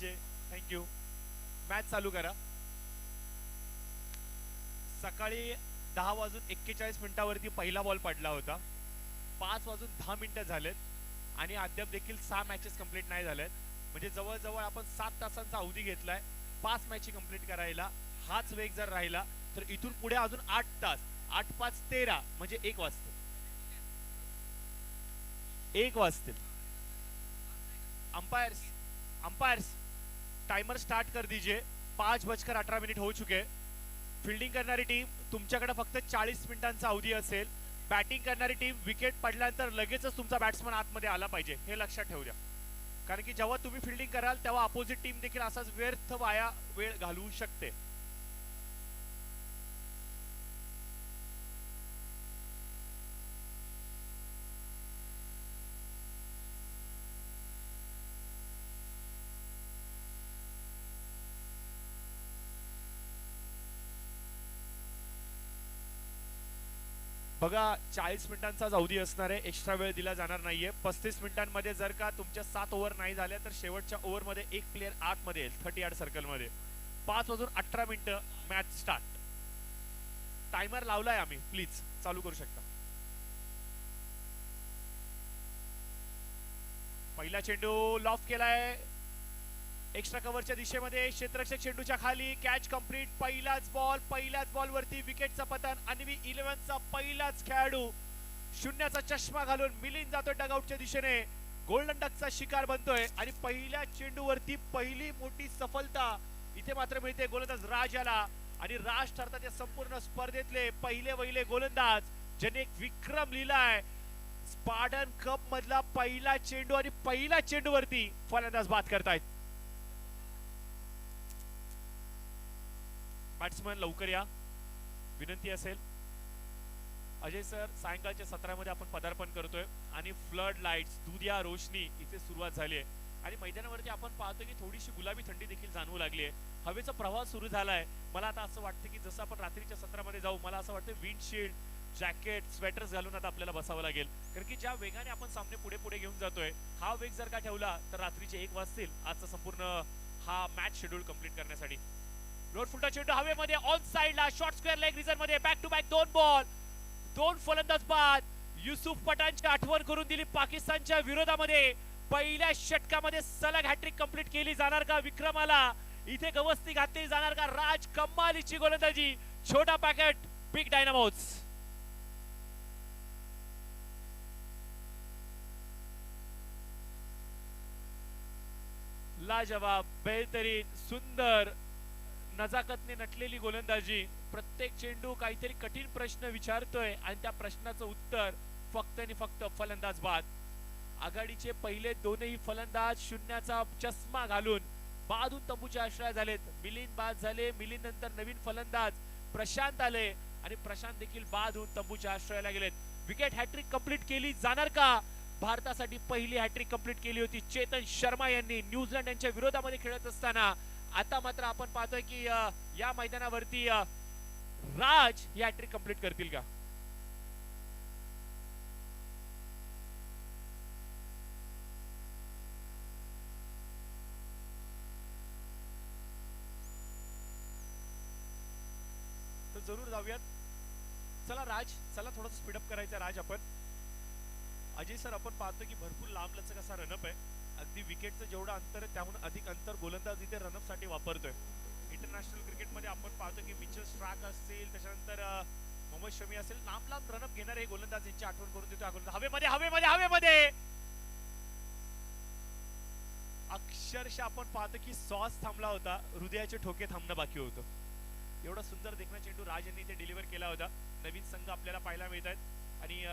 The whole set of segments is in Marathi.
डीजे. थँक्यू. मॅच चालू करा. सकाळी 10:41 पहिला बॉल पडला होता. 5:10 झालेत आणि अद्याप देखील 6 मॅचेस कंप्लीट नाही झाल्यात. म्हणजे जवळजवळ आपण 7 तासांचा अवधी घेतलाय 5 मॅची कंप्लीट करायला. हाच वेग जर राहिला तर इथून पुढे अजून 8 तास, 8 5 13 म्हणजे 1 वाजतील. 1 वाजतील. अंपायर्स अंपायर्स टाइमर स्टार्ट कर दीजिए. 5:18 हो चुके. फिल्डिंग करणारी टीम तुमच्याकडे फक्त 40 मिनिटांचा अवधी असेल. बॅटिंग करणारी टीम विकेट पडल्यानंतर लगेचच तुमचा बॅट्समन आतमध्ये आला पाहिजे, हे लक्षात ठेवू द्या. कारण की जेव्हा तुम्ही फिल्डिंग कराल तेव्हा अपोजिट टीम देखील असाच व्यर्थ वाया वेळ घालवू शकते. बघा 40 मिनिटांचाच अवधी असणार आहे. एक्स्ट्रा वेळ दिला जाणार नाहीये. 35 मिनिटांमध्ये जर का तुमच्या 7 ओव्हर नाही झाल्या तर शेवटच्या ओव्हरमध्ये एक प्लेअर आतमध्ये येईल 30 यार्ड सर्कलमध्ये. 5:18 मॅच स्टार्ट. टायमर लावलाय आम्ही, प्लीज चालू करू शकता. पहिला चेंडू लॉफ केलाय एक्स्ट्रा कव्हरच्या दिशेमध्ये. क्षेत्ररक्षक चेंडूच्या खाली. Catch complete. पहिल्याच बॉल वरती विकेटचा पतन. अन्वी 11चा पहिलाच खेळाडू शून्याचा चष्मा घालून मिलिंद जातोय डगआउटच्या दिशेने. गोल्डन डकचा शिकार बनतोय आणि पहिल्या चेंडूवरती पहिली मोठी सफलता इथे मात्र मिळते गोलंदाज राज याला. आणि राज ठरतात या संपूर्ण स्पर्धेतले पहिले गोलंदाज ज्यांनी एक विक्रम लिहिलाय. स्पार्टन कप मधला पहिला चेंडू आणि पहिल्या चेंडूवरती फलंदाज बाद करतायत. बॅट्समन लवकर या, विनंती असेल. अजय सर, सायंकाळच्या सत्रामध्ये आपण पदार्पण करतोय आणि फ्लड लाईट्स, दुधिया रोशनी इथे सुरुवात झाली आहे आणि मैदानावरती आपण पाहतो की थोडीशी गुलाबी थंडी देखील जाणवू लागली आहे. हवेचा प्रवाह सुरू झालाय. मला आता असं वाटतं की जसं आपण रात्रीच्या सत्रामध्ये जाऊ, मला असं वाटतं विंडशील्ड, जॅकेट, स्वेटर्स घालून आता आपल्याला बसावं लागेल. कारण की ज्या वेगाने आपण सामने पुढे घेऊन जातोय, हा वेग जर का ठेवला तर रात्रीचे 1 वाजतील आजचा संपूर्ण हा मॅच शेड्यूल कंप्लीट करण्यासाठी. लोड फुलटा चेंडू हवेमध्ये ऑन साइडला शॉर्ट स्क्वेअर लेग रिझन मध्ये. बॅक टू बॅक 2 बॉल, 2 फलंदाज बाद. युसुफ पठाणची आठवण करून दिली पाकिस्तानच्या विरोधामध्ये. पहिल्या षटकामध्ये सलग हॅट्रिक कंप्लीट केली जाणार का विक्रमाला? इथे गवसती घातली जाणार का? राज कमालीची गोलंदाजी. छोटा पॅकेट, बिग डायनामोज. लाजवाब, बेहतरीन, सुंदर, नजाकतने नटलेली गोलंदाजी. प्रत्येक चेंडू काहीतरी कठीण प्रश्न विचारतोय आणि त्या प्रश्नाचं उत्तर फक्त आणि फक्त फलंदाज बाद. आघाडीचे पहिले दोनही फलंदाज शून्याचा चष्मा घालून बादून तंबूच्या आश्रय झालेत. मिलिंद बाद झाले. मिलिंद नंतर नवीन फलंदाज प्रशांत आले आणि प्रशांत देखील बाद होऊन तंबूच्या आश्रयाला गेलेत. विकेट हॅट्रिक कंप्लीट केली जाणार का? भारतासाठी पहिली हॅट्रिक कंप्लीट केली होती चेतन शर्मा यांनी न्यूझीलंड यांच्या विरोधामध्ये खेळत असताना. आता मात्र आपण पाहतोय की या मैदानावरती राज ही हॅट्रिक कंप्लीट करतील का? तर जरूर जाऊयात. चला राज, चला थोडंसं स्पीडअप करायचं राज आपण. अजय सर, आपण पाहतो की भरपूर लांब लचक असा रनअप आहे. अगदी विकेटचं जेवढं अंतर आहे त्याहून अधिक अंतर गोलंदाज इथे रनअप साठी वापरतोय. इंटरनॅशनल क्रिकेटमध्ये आपण पाहतो की मिचेल स्टार्क असतील, त्याच्यानंतर मोहम्मद शमी असेल, लांब रनअप घेणारे हे गोलंदाज यांची आठवण करून देतो. हवेमध्ये अक्षरशः आपण पाहतो की सॉस थांबला होता, हृदयाचे ठोके थांबणं बाकी होतं. एवढा सुंदर देखणा चेंडू राज यांनी इथे डिलिव्हर केला होता. नवीन संघ आपल्याला पाहायला मिळत आहेत आणि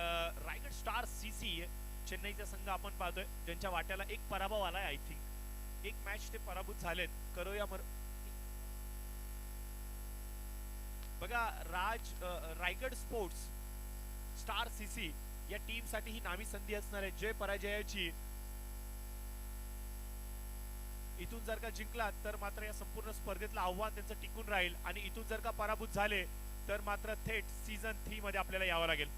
रायगड स्टार सीसी चेन्नईचा संघ आपण पाहतोय ज्यांच्या वाट्याला एक पराभव आलाय. आय थिंक एक मॅच ते पराभूत झालेत. करोया बघा रायगड स्पोर्ट्स स्टार सीसी या टीम साठी ही नामी संधी असणार आहे जय पराजयाची. इथून जर का जिंकला तर मात्र या संपूर्ण स्पर्धेतलं आव्हान त्यांचं टिकून राहील आणि इथून जर का पराभूत झाले तर मात्र थेट सीझन 3 मध्ये आपल्याला यावं लागेल.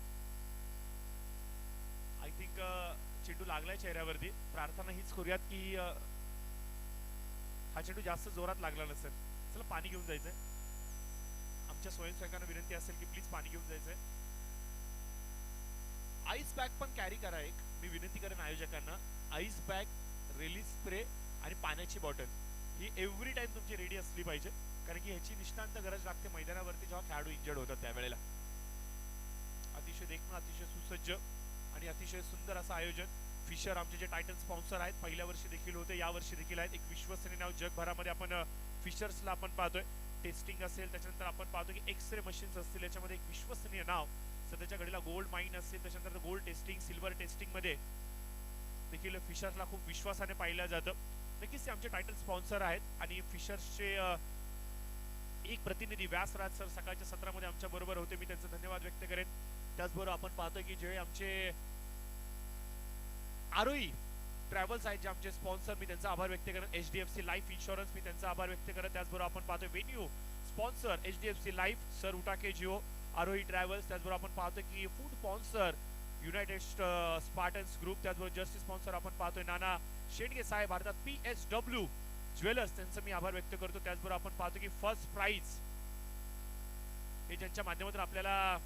आय थिंक चेंडू लागलाय चेहऱ्यावरती. प्रार्थना हीच करूयात की हा चेंडू जास्त जोरात लागला नसेल. चला पाणी घेऊन जायचंय. आमच्या स्वयंसेवकांना विनंती असेल की प्लीज पाणी घेऊन जायचंय. आईस बॅग पण कॅरी करा एक. मी विनंती करेन आयोजकांना, आईस बॅग, रिलीज स्प्रे आणि पाण्याची बॉटल ही एव्हरी टाइम तुमची रेडी असली पाहिजे, कारण की ह्याची निष्णांत गरज लागते मैदानावरती जेव्हा खेळाडू इंजर्ड होतात त्यावेळेला. अतिशय देखणं, अतिशय सुसज्ज आणि अतिशय सुंदर असं आयोजन. फिशर आमचे जे टायटल स्पॉन्सर आहेत, पहिल्या वर्षी देखील होते, या वर्षी देखील आहेत. एक विश्वसनीय नाव जगभरामध्ये आपण फिशर्सला आपण पाहतोय. टेस्टिंग असेल, त्याच्यानंतर आपण पाहतो की एक्सरे मशीन्स असतील, याच्यामध्ये एक विश्वसनीय नाव. सध्याच्या घडीला गोल्ड माइन असेल, त्याच्यानंतर गोल्ड टेस्टिंग, सिल्वर टेस्टिंग मध्ये देखील फिशर्सला खूप विश्वासाने पाहिलं जातं. नक्कीच ते आमचे टायटल स्पॉन्सर आहेत. आणि फिशर्सचे एक प्रतिनिधी व्यासराज सर सकाळच्या सत्रामध्ये आमच्या बरोबर होते, मी त्यांचा धन्यवाद व्यक्त करेन. त्याचबरोबर आपण पाहतोय की जे आमचे आरोही ट्रॅव्हल्स आहेत, जे आमचे स्पॉन्सर, मी त्यांचा आभार व्यक्त करेन. HDFC लाईफ इन्शुरन्स, मी त्यांचा आभार व्यक्त करत. त्याचबरोबर आपण पाहतोय व्हेन्यू स्पॉन्सर HDFC लाईफ, सर उटाके जिओ, आरोही ट्रॅव्हल्स. त्याचबरोबर आपण पाहतोय की food sponsor united spartans group. त्याचबरोबर जर्सी स्पॉन्सर आपण पाहतोय नाना शेंडगे साहेब, भारतात PSW ज्वेलर्स, त्यांचा मी आभार व्यक्त करतो. त्याचबरोबर आपण पाहतो की फर्स्ट प्राइज हे ज्यांच्या माध्यमातून आपल्याला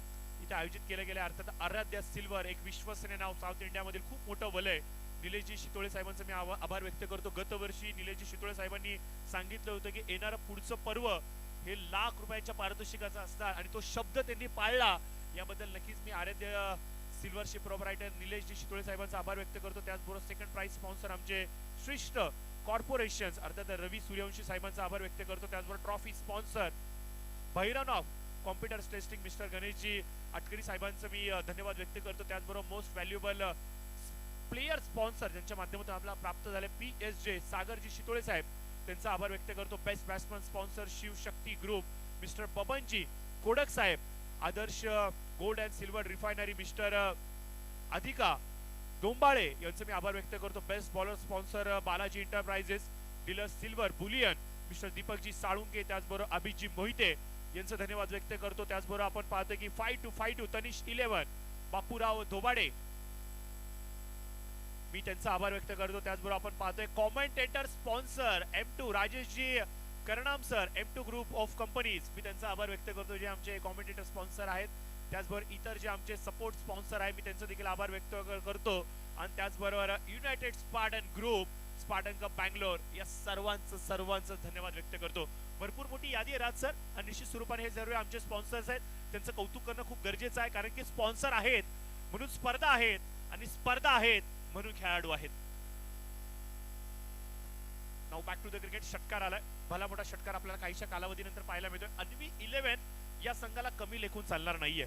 इथे आयोजित केलं गेलं, अर्थात आराध्या सिल्वर, एक विश्वसनीय नाव, साऊथ इंडियामधील खूप मोठं वलय. निलेशजी शितोळे साहेबांचा मी आभार व्यक्त करतो. गतवर्षी निलेशजी शितोळे साहेबांनी सांगितलं होतं की येणारं पुढचं पर्व हे ₹1,00,000 पारितोषिकाचं असणार, आणि तो शब्द त्यांनी पाळला. याबद्दल नक्कीच मी आराध्य सिल्वरची प्रोप्रायटर निलेशजी शितोळे साहेबांचा आभार व्यक्त करतो. त्याचबरोबर सेकंड प्राइज स्पॉन्सर आमचे श्रेष्ठ कॉर्पोरेशन्स, अर्थात रवी सूर्यवंशी साहेबांचा आभार व्यक्त करतो. त्याचबरोबर trophy sponsor Bhairavnath computer testing mister Ganeshji अटकरी साहेबांचं मी धन्यवाद व्यक्त करतो. त्याचबरोबर मोस्ट व्हॅल्युएबल प्लेयर स्पॉन्सर ज्यांच्या माध्यमातून आपल्याला प्राप्त झाले PSJ सागरजी शितोळे साहेब, त्यांचा आभार व्यक्त करतो. Best batsman sponsor Shivshakti group mister Babanji Kodak साहेब, Adarsh gold and silver refinery mister अधिका डोंबाळे यांचं मी आभार व्यक्त करतो. Best bowler sponsor Balaji enterprises, dealer silver bullion mister Deepakji Salunke, त्याचबरोबर अभिजी मोहिते यांचं धन्यवाद व्यक्त करतो. त्याचबरोबर आपण पाहतो की 5-2 तनिष 11 बापूराव धोबाडे, मी त्यांचा आभार व्यक्त करतो. त्याचबरोबर आपण पाहतोय commentator sponsor M2 Rajeshji Karnam sir, M2 group of companies, मी त्यांचा आभार व्यक्त करतो, जे आमचे कॉमेंटेटर स्पॉन्सर आहेत. त्याचबरोबर इतर जे आमचे सपोर्ट स्पॉन्सर आहे, मी त्यांचा देखील आभार व्यक्त करतो. आणि त्याचबरोबर United Spartan group, Spartan cup Bangalore, या सर्वांचं धन्यवाद व्यक्त करतो. भरपूर मोठी यादी आहे राज सर, आणि निश्चित स्वरूपाने हे सर्व आमचे स्पॉन्सर्स आहेत, त्यांचं कौतुक करणं खूप गरजेचं आहे, कारण की स्पॉन्सर आहेत म्हणून स्पर्धा आहेत, आणि स्पर्धा आहेत म्हणून खेळाडू आहेत. Now back to the cricket. षटकार आलाय, भला मोठा षटकार आपल्याला काहीशा कालावधीनंतर पाहायला मिळतोय. अन्वी 11 या संघाला कमी लेखून चालणार नाहीये.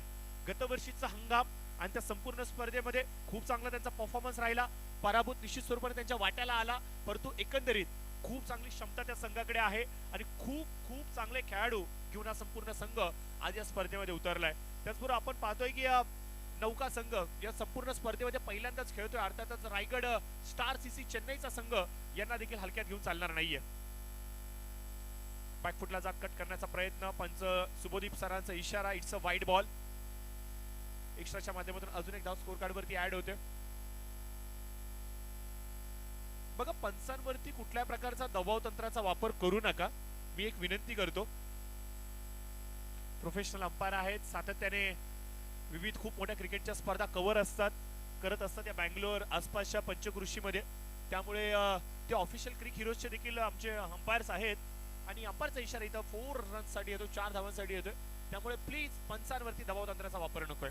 गतवर्षीचा हंगाम आणि त्या संपूर्ण स्पर्धेमध्ये खूप चांगला त्यांचा परफॉर्मन्स राहिला. पराभूत निश्चित स्वरूपाने त्यांच्या वाट्याला आला, परंतु एकंदरीत खूप चांगली क्षमता त्या संघाकडे आहे, आणि खूप चांगले खेळाडू घेऊन हा संपूर्ण संघ आज या स्पर्धेमध्ये उतरलाय. त्याचबरोबर आपण पाहतोय की नौका संघ या संपूर्ण स्पर्धेमध्ये पहिल्यांदाच खेळतोय. अर्थातच रायगड स्टार CC चेन्नईचा संघ यांना देखील हलक्यात घेऊन चालणार नाहीये. बॅकफुटला जात कट करण्याचा प्रयत्न, पंच सुबोधीप सरांचा इशारा, इट्स अ वाईड बॉल. एक्स्ट्राच्या माध्यमातून अजून एक धाव स्कोर कार्ड वरती ऍड होते. बघा, पंचांवरती कुठल्या प्रकारचा दबाव तंत्राचा वापर करू नका, मी एक विनंती करतो. प्रोफेशनल अंपायर आहेत, सातत्याने विविध खूप मोठ्या क्रिकेटच्या स्पर्धा करत असतात या बँगलोर आसपासच्या पंचकृषीमध्ये. त्यामुळे ते ऑफिशियल क्रिक हिरोजचे देखील आमचे अंपायर्स आहेत, आणि अंपायरचा इशारा इथं 4 रन्ससाठी येतो, 4 धावांसाठी येतोय. त्यामुळे प्लीज पंचांवरती दबाव तंत्राचा वापर नकोय.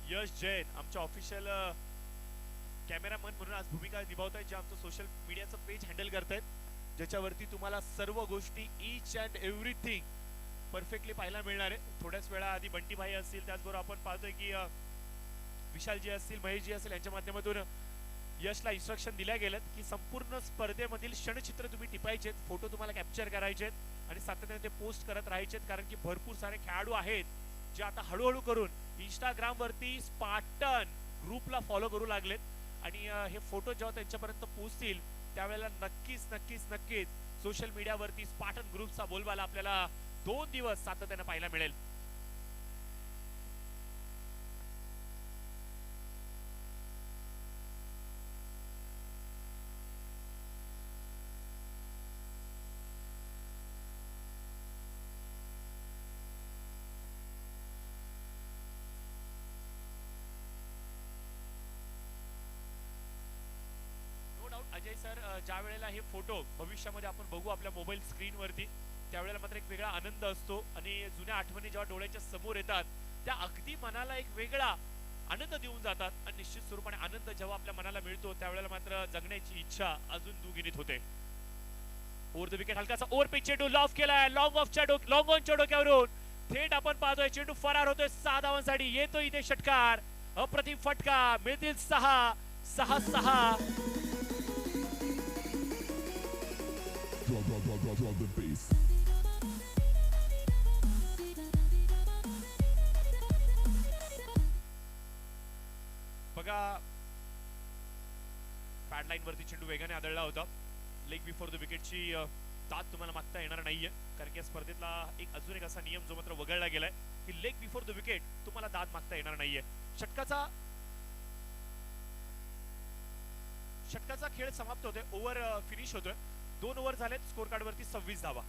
यश जैन आमच्या ऑफिशियल कॅमेरामन म्हणून आज भूमिका निभावत आहेत, जे आमचं सोशल मीडियाचं पेज हँडल करतायत, ज्याच्यावरती तुम्हाला सर्व गोष्टी ईच अँड एव्हरीथिंग परफेक्टली पाहायला मिळणार आहे. थोड्याच वेळा आधी बंटी भाई असतील, त्याचबरोबर आपण पाहतोय की विशालजी असतील, महेशजी असतील, यांच्या माध्यमातून यशला इन्स्ट्रक्शन दिल्या गेलेत की संपूर्ण स्पर्धेमधील क्षणचित्र तुम्ही टिपायचे, फोटो तुम्हाला कॅप्चर करायचे आणि सातत्याने ते पोस्ट करत राहायचे, कारण की भरपूर सारे खेळाडू आहेत जे आता हळूहळू करून इंस्टाग्राम वरती स्पार्टन ग्रुपला फॉलो करू लागलेत, आणि हे फोटो जेव्हा त्यांच्यापर्यंत पोहोचतील त्यावेळेला नक्कीच सोशल मीडियावरती स्पार्टन ग्रुपचा बोलबाला आपल्याला 2 दिवस सातत्याने पाहायला मिळेल. ज्या वेळेला हे फोटो भविष्यामध्ये आपण बघू आपल्या मोबाईल स्क्रीनवरती, त्यावेळेला मात्र एक वेगळा आनंद असतो आणि जुन्या आठवणी जेव्हा डोळ्याच्या समोर येतात त्या अगदी मनाला एक वेगळा आनंद देऊन जातात. आणि निश्चित स्वरूपाने आनंद जेव्हा आपल्या मनाला मिळतो त्यावेळेला मात्र जगण्याची इच्छा अजून दुगिनीत होते. ओव्हर द विकेट हलकासा ओव्हर पिच चेंडू लॉफ केलाय, लॉंग ऑनच्या डोक्यावरून थेट आपण पाहतोय चेंडू फरार होतोय 6 धावांसाठी. येतो इथे षटकार, अप्रतिम फटका, मिळतील 6. बघा पॅडलाईन वरती चेंडू वेगाने आदळला होता. लेग बिफोर द विकेटची दाद तुम्हाला मागता येणार नाहीये, कारण की या स्पर्धेतला अजून एक असा नियम जो मात्र वगळला गेलाय की लेग बिफोर द विकेट तुम्हाला दाद मागता येणार नाहीये. षटकाचा खेळ समाप्त होतोय, ओव्हर फिनिश होतोय. 2 ओव्हर झालेत, स्कोर कार्ड वरती 26 धावा.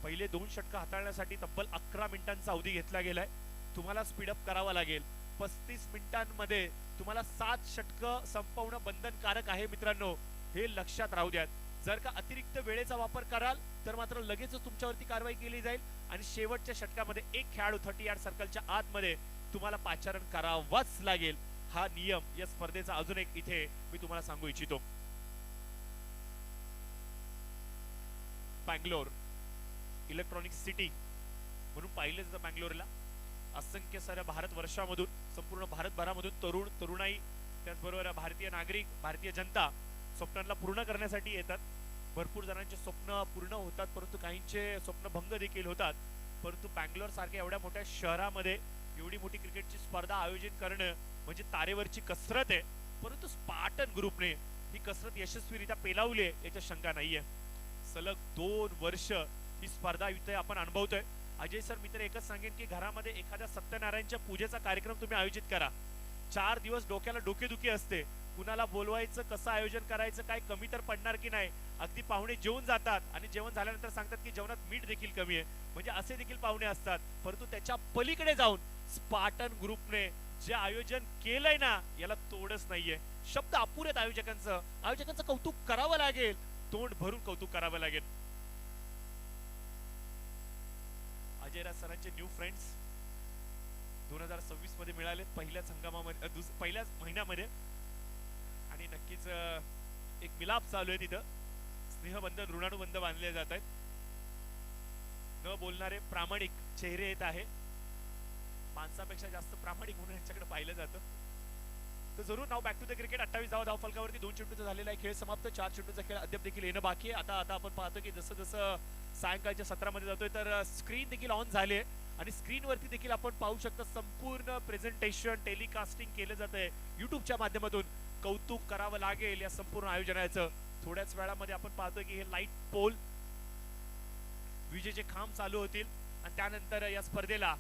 पहिले 2 षटक हाताळण्यासाठी तब्बल 11 मिनिटांचा अवधी घेतला गेलाय. तुम्हाला स्पीडअप करावा लागेल. 35 मिनिटांमध्ये तुम्हाला 7 षटक संपवणं बंधनकारक आहे मित्रांनो, हे लक्षात राहू द्या. जर का अतिरिक्त वेळेचा वापर कराल तर मात्र लगेचच तुमच्यावरती कारवाई केली जाईल आणि शेवटच्या षटकामध्ये एक खेळाडू 30 यार्ड सर्कलच्या आतमध्ये तुम्हाला पाचारण करावाच लागेल. हा नियम या स्पर्धेचा अजून एक इथे मी तुम्हाला सांगू इच्छितो. बँगलोर इलेक्ट्रॉनिक सिटी म्हणून पाहिले जातं बँगलोरला. असंख्य साऱ्या भारतवर्षामधून, संपूर्ण भारतभरामधून तरुण तरुणाई, त्याचबरोबर भारतीय नागरिक, भारतीय जनता स्वप्नांना पूर्ण करण्यासाठी येतात. भरपूर जणांचे स्वप्न पूर्ण होतात, परंतु काहींचे स्वप्न भंग देखील होतात. परंतु बँगलोर सारख्या एवढ्या मोठ्या शहरामध्ये एवढी मोठी क्रिकेटची स्पर्धा आयोजित करणं म्हणजे तारेवरची कसरत आहे. परंतु स्पार्टन ग्रुपने ही कसरत यशस्वीरित्या पेलावली आहे याच्या शंका नाहीये. सलग 2 वर्ष ही स्पर्धा इथे आपण अनुभवतोय. अजय सर, मी तर एकच सांगेन की घरामध्ये एखाद्या सत्यनारायणच्या पूजेचा कार्यक्रम तुम्ही आयोजित करा. 4 दिवस डोक्याला डोकेदुखी असते, कुणाला बोलवायचं, कसं आयोजन करायचं, काय कमी तर पडणार की नाही. अगदी पाहुणे जेवून जातात आणि जेवण झाल्यानंतर सांगतात की जेवणात मीठ देखील कमी आहे, म्हणजे असे देखील पाहुणे असतात. परंतु त्याच्या पलीकडे जाऊन स्पार्टन ग्रुपने जे आयोजन केलंय ना, याला तोडच नाहीये. शब्द अपुरेत आयोजकांचं कौतुक करावं लागेल, तोंड भरून कौतुक करावं लागेल. अजयराज सरांचे न्यू फ्रेंड्स 2026 मध्ये मिळाले पहिल्याच हंगामामध्ये, पहिल्याच महिन्यामध्ये. आणि नक्कीच एक मिलाप चालू आहे तिथं. स्नेहबंधन, ऋणानुबंध बांधले जात आहेत. न बोलणारे प्रामाणिक चेहरे येत आहे. माणसापेक्षा जास्त प्रामाणिक म्हणून यांच्याकडे पाहिलं जातं. तर जरूर नाव बॅक टू द क्रिकेट. 28 धाव फलकावरती 2 चेंडूचा झालेला आहे खेळ समाप्त. 4 चेंडूचा खेळ अद्याप देखील येणं बाकी आहे. आता आपण पाहतो की जसं जसं सायंकाळच्या सत्रामध्ये जातोय तर स्क्रीन देखील ऑन झाले आणि स्क्रीनवरती देखील आपण पाहू शकता संपूर्ण प्रेझेंटेशन टेलिकास्टिंग केलं जात आहे युट्यूबच्या माध्यमातून. कौतुक करावं लागेल या संपूर्ण आयोजनाचं. थोड्याच वेळामध्ये आपण पाहतोय की हे लाईट पोल, विजेचे खांब चालू होतील आणि त्यानंतर या स्पर्धेला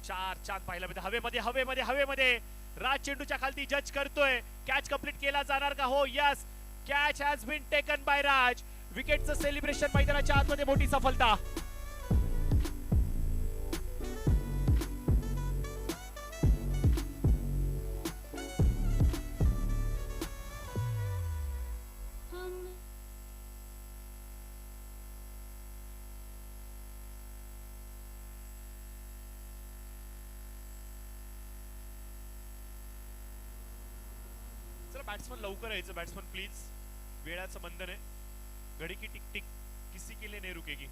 4 चांद पाहायला मिळते. हवेमध्ये राज चेंडूच्या खालती जज करतोय. कॅच कंप्लीट केला जाणार का? हो, yes, catch has been taken by Raj. विकेटचं सेलिब्रेशन, मैदानाच्या आतमध्ये मोठी सफलता. बॅट्समन लवकर यायचं. बॅट्समन प्लीज, वेळाचं बंधन आहे. घडी की टिक टिक, किसी के लिए नहीं रुकेगी.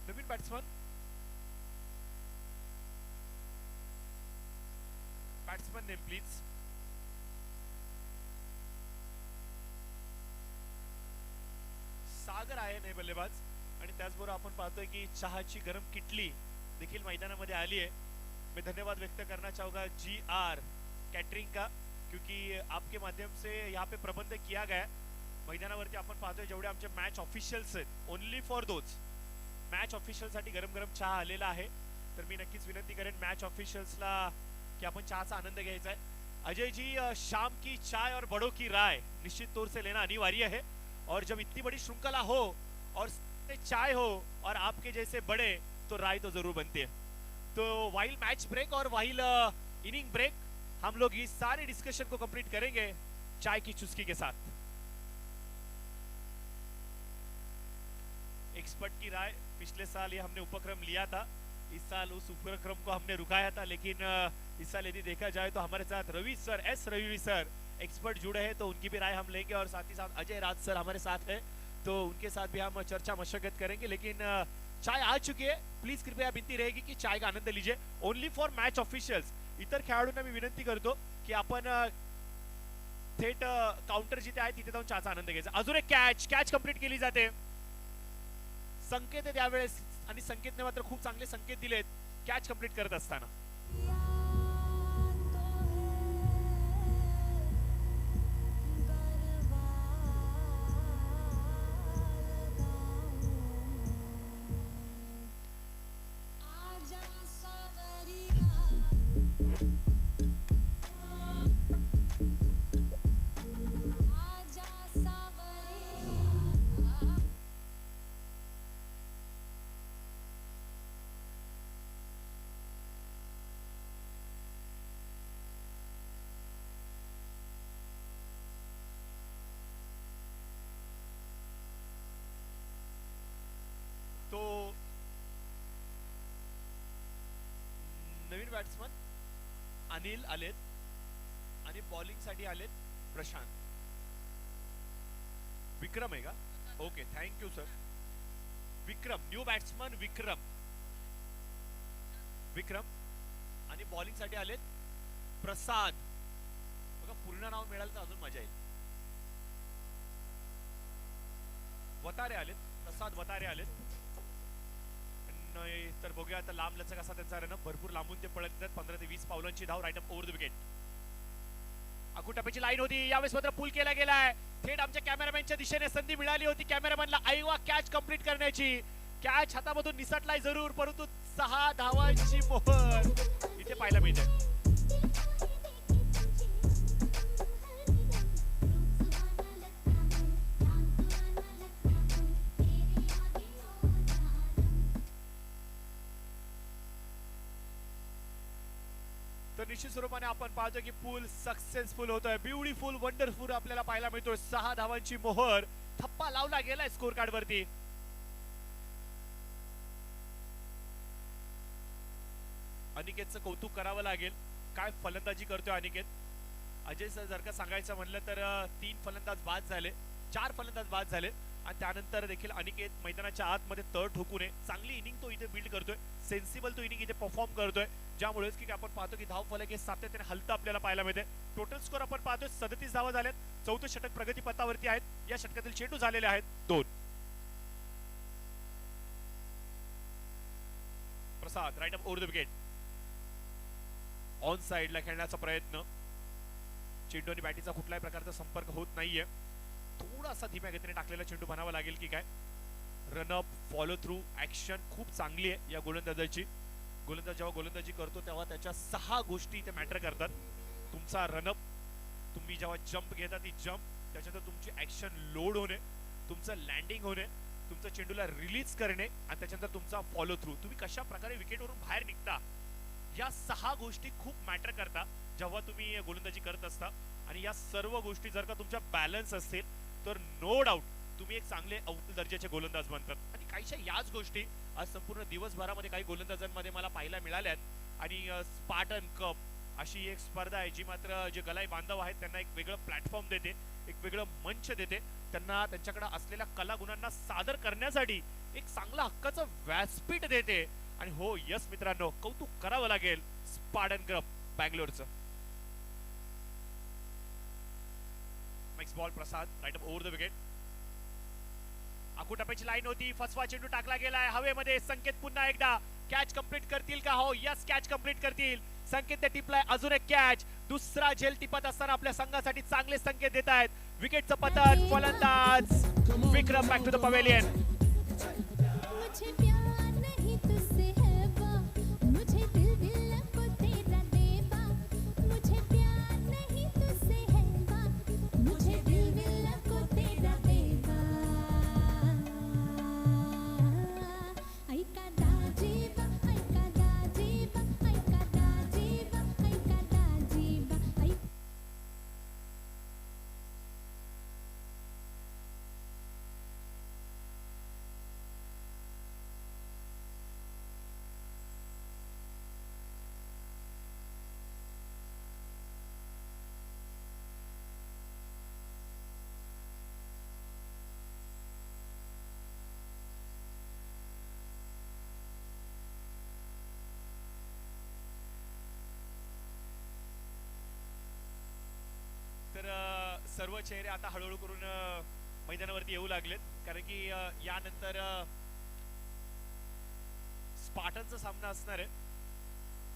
नवीन बॅट्समन नेम प्लीज. सागर आहे नाही बल्लेबाज. आणि त्याचबरोबर आपण पाहतोय की चहाची गरम किटली देखील मैदानामध्ये आली है. मैं धन्यवाद व्यक्त करना चाहूंगा GR कैटरिंग का, क्योंकि आपके माध्यम से यहाँ पे प्रबंध किया गया. मैदानावरती आपण पाहतोय जेवढे आमचे मॅच ऑफिशियल्स आहेत, only for those match official साठी गरम गरम चहा आलेला आहे. तर मी नक्कीच विनंती करेन मॅच ऑफिशियल्सला की आपण चहाचा आनंद घ्यायचा है. अजय जी, शाम की चाय और बड़ों की राय निश्चित तौर से लेना अनिवार्य है. और जब इतनी बड़ी श्रृंखला हो और चाय हो और आपके जैसे बड़े तो राय तो जरूर बनती है। तो वाइल मैच ब्रेक और वाइल इनिंग ब्रेक हम लोग इस सारे डिस्कशन को कंप्लीट करेंगे चाय की चुस्की के साथ। एक्सपर्ट की राय, पिछले साल ये हमने उपक्रम लिया था, इस साल उस उपक्रम को हमने रुकाया था, लेकिन इस साल यदि देखा जाए तो हमारे साथ Ravi sir, S Ravi sir expert जुड़े हैं, तो उनकी भी राय हम लेंगे और साथ ही साथ अजय राज सर हमारे साथ है, तो उनके साथ भी हम चर्चा मशक्कत करेंगे। लेकिन चाय आ चुकी है, प्लीज कृपया विनंती रहेगी की चाय का आनंद लीजिए, ओनली फॉर मॅच ऑफिशियल्स। इतर खेळाडूंना मी विनंती करतो की आपण थेट काउंटर जिथे आहे तिथे जाऊन चहाचा आनंद घ्यायचा। अजून एक कॅच कंप्लीट केली जाते, संकेत आहे त्यावेळेस आणि संकेतने मात्र खूप चांगले संकेत दिलेत कॅच कंप्लीट करत असताना। तो नवीन बॅट्समन अनिल आलेत आणि बॉलिंग साठी आलेत प्रशांत। विक्रम आहे का? Okay, thank you sir. Vikram, new batsman Vikram आणि बॉलिंग साठी आलेत प्रसाद। बघा पूर्ण नाव मिळालं तर अजून मजा येईल। वतारे आलेत, प्रसाद वतारे आलेत। तर बघूया आता लांब लचक असा त्यांचा रन, भरपूर लांबून ते पळत आहेत। 15 ते 20 पावलांची धाव, right up over the wicket. आकुटापेची लाईन होती, यावेळेस मात्र पुल केला गेलाय। थेट आमच्या कॅमेरामॅनच्या दिशेने संधी मिळाली होती कॅमेरामॅनला आईवा कॅच कंप्लीट करण्याची। कॅच हातामधून निसटलाय जरूर, परंतु 6 धावांची मोहर इथे पाहायला मिळते। तर निश्चित स्वरूपाने आपण पाहतो की पूल सक्सेसफुल होतोय, ब्युटिफुल वंडरफुल आपल्याला पाहायला मिळतोय। 6 धावांची मोहर, थप्पा लावला गेलाय स्कोर कार्ड वरती। अनिकेतचं कौतुक करावं लागेल, काय फलंदाजी करतोय अनिकेत। अजय सर जर का सांगायचं म्हणलं तर 3 फलंदाज बाद झाले, 4 फलंदाज बाद झाले आणि त्यानंतर देखील अनिकेत मैदानाच्या आतमध्ये तळ ठोकून चांगली इनिंग तो इथे बिल्ड करतोय, सेन्सिबल तो इनिंग इथे परफॉर्म करतोय, ज्यामुळेच की आपण पाहतो की धाव फलक हे सातत्याने हलतं आपल्याला पाहायला मिळते। टोटल स्कोर आपण पाहतोय 37 धावा झाल्यात, 4थं षटक प्रगती पथावरती आहेत। या षटकातील चेंडू झालेले आहेत 2। Prasad right up over the wicket, on साइडला खेळण्याचा प्रयत्न, चेंडू आणि बॅटीचा कुठल्याही प्रकारचा संपर्क होत नाहीये। थोडासा धीम्या गतीने टाकलेला चेंडू बनावा लागेल की काय। रनअप, फॉलो थ्रू, ऍक्शन खूप चांगली आहे या गोलंदाजाची। गोलंदाज जेव्हा गोलंदाजी करतो तेव्हा त्याच्या 6 गोष्टी इथे मॅटर करतात। तुमचा रनअप, तुम्ही जेव्हा जंप घेता ती जंप, त्याच्यानंतर तुमची ऍक्शन लोड होणे, तुमचं लँडिंग होणे, तुमचं चेंडूला रिलीज करणे आणि त्याच्यानंतर तुमचा फॉलो थ्रू, तुम्ही कशा प्रकारे विकेटवरून बाहेर निघता, या 6 गोष्टी खूप मॅटर करतात जेव्हा तुम्ही गोलंदाजी करत असता। आणि या सर्व गोष्टी जर का तुमच्या बॅलन्स असतील तर नो डाऊट तुम्ही एक चांगले अव्वल दर्जाचे गोलंदाज बनतात। आणि काहीशा याच गोष्टी आज संपूर्ण दिवसभरामध्ये काही गोलंदाजांमध्ये मला पाहायला मिळाल्यात। आणि स्पार्टन कप अशी एक स्पर्धा आहे जी मात्र जे गलाई बांधव आहेत त्यांना एक वेगळं प्लॅटफॉर्म देते, एक वेगळं मंच देते, त्यांना त्यांच्याकडे असलेल्या कलागुणांना सादर करण्यासाठी एक चांगला हक्काचं व्यासपीठ देते। आणि हो यस मित्रांनो, कौतुक करावं लागेल स्पार्टन कप बँगलोरचं। Next ball Prasad right up over the wicket. आकुटापेची लाईन होती, फसवा चेंडू टाकला गेलाय हवेमध्ये। संकेत पुन्हा एकदा कॅच कंप्लीट करतील का? हो यस, कॅच कंप्लीट करतील। संकेत टिपलाय, अजून एक कॅच, दुसरा झेल टिपत असताना आपल्या संघासाठी चांगले संकेत देत आहेत। विकेटचं पतन, फलंदाज विक्रम बॅक टू द पवेलियन। सर्व चेहरे आता हळूहळू करून मैदानावरती येऊ लागलेत, कारण की यानंतर स्पार्टनचा सामना असणार आहे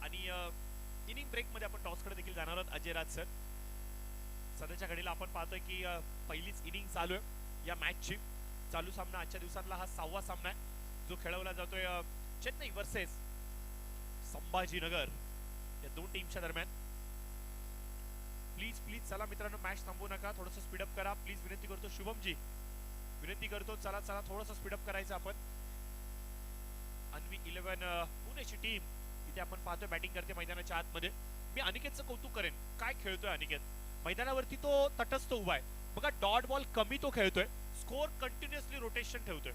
आणि इनिंग ब्रेक मध्ये आपण टॉस कडे देखील जाणार आहोत. अजय राज सर, सध्याच्या घडीला आपण पाहतोय की पहिलीच इनिंग चालू आहे या मॅचची. चालू सामना आजच्या दिवसातला हा 6वा सामना आहे जो खेळवला जातोय चेन्नई वर्सेस संभाजीनगर या दोन टीमच्या दरम्यान. प्लीज प्लीज चला मित्रांनो, मॅच थांबवू नका, थोडंसं स्पीडअप करा प्लीज, विनंती करतो. शुभमजी विनंती करतो, चला चला थोडंसं स्पीडअप करायचं आपण. अन्वी 11 पुणेची टीम इथे आपण पाहतोय बॅटिंग करते मैदानाच्या आतमध्ये. मी अनिकेतचं कौतुक करेन, काय खेळतोय अनिकेत. मैदानावरती तो तटस्थ उभा आहे बघा, डॉट बॉल कमी तो खेळतोय, स्कोर कंटिन्युअसली रोटेशन ठेवतोय.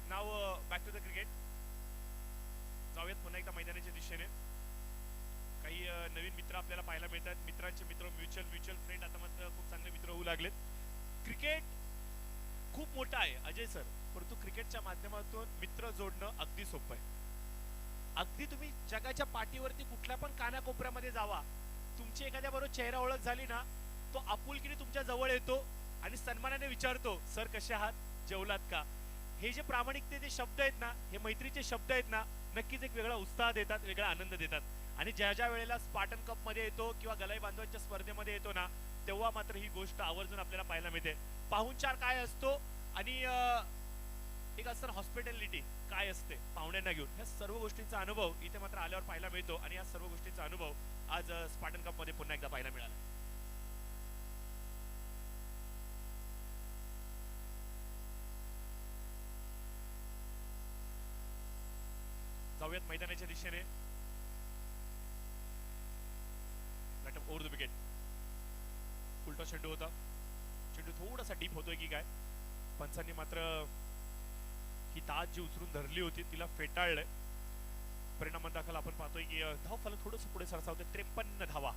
नाव बॅक टू द क्रिकेट. जाऊयात पुन्हा एकदा मैदानाच्या दिशेने. काही नवीन मित्र आपल्याला पाहायला मिळतात, मित्रांचे मित्र, म्युच्युअल फ्रेंड आता मात्र खूप चांगले मित्र होऊ लागलेत. क्रिकेट खूप मोठा आहे अजय सर, परंतु क्रिकेटच्या माध्यमातून मित्र जोडणं अगदी सोपं आहे. अगदी तुम्ही जगाच्या पाठीवरती कुठल्या पण कानाकोपऱ्यामध्ये जावा, तुमची एखाद्या बरोबर चेहरा ओळख झाली ना, तो आपुलकीने तुमच्या जवळ येतो आणि सन्मानाने विचारतो, सर कसे आहात, जेवलात का. हे जे प्रामाणिकतेचे शब्द आहेत ना, हे मैत्रीचे शब्द आहेत ना, नक्कीच एक वेगळा उत्साह देतात, वेगळा आनंद देतात. आणि ज्या ज्या वेळेला स्पार्टन कप मध्ये येतो किंवा गलाई बांधवांच्या स्पर्धेमध्ये येतो ना, तेव्हा मात्र ही गोष्ट आवर्जून आपल्याला पाहायला मिळते. पाहुणचार काय असतो आणि एक असतं हॉस्पिटॅलिटी काय असते पाहुण्यांना घेऊन, ह्या सर्व गोष्टींचा अनुभव इथे मात्र आल्यावर पाहायला मिळतो. आणि या सर्व गोष्टींचा अनुभव आज स्पार्टन कप मध्ये पुन्हा एकदा पाहायला मिळाला. जाऊयात मैदानाच्या दिशेने. ओव्हर द विकेट, उलटा चेंडू होता, चेंडू थोडासा डीप होतोय की काय. पंचांनी मात्र ही ताज जी उचलून धरली होती तिला फेटाळलंय. परिणामादाखल आपण पाहतोय की धाव फलक थोडंसं पुढे सरसावते, 53 धावा.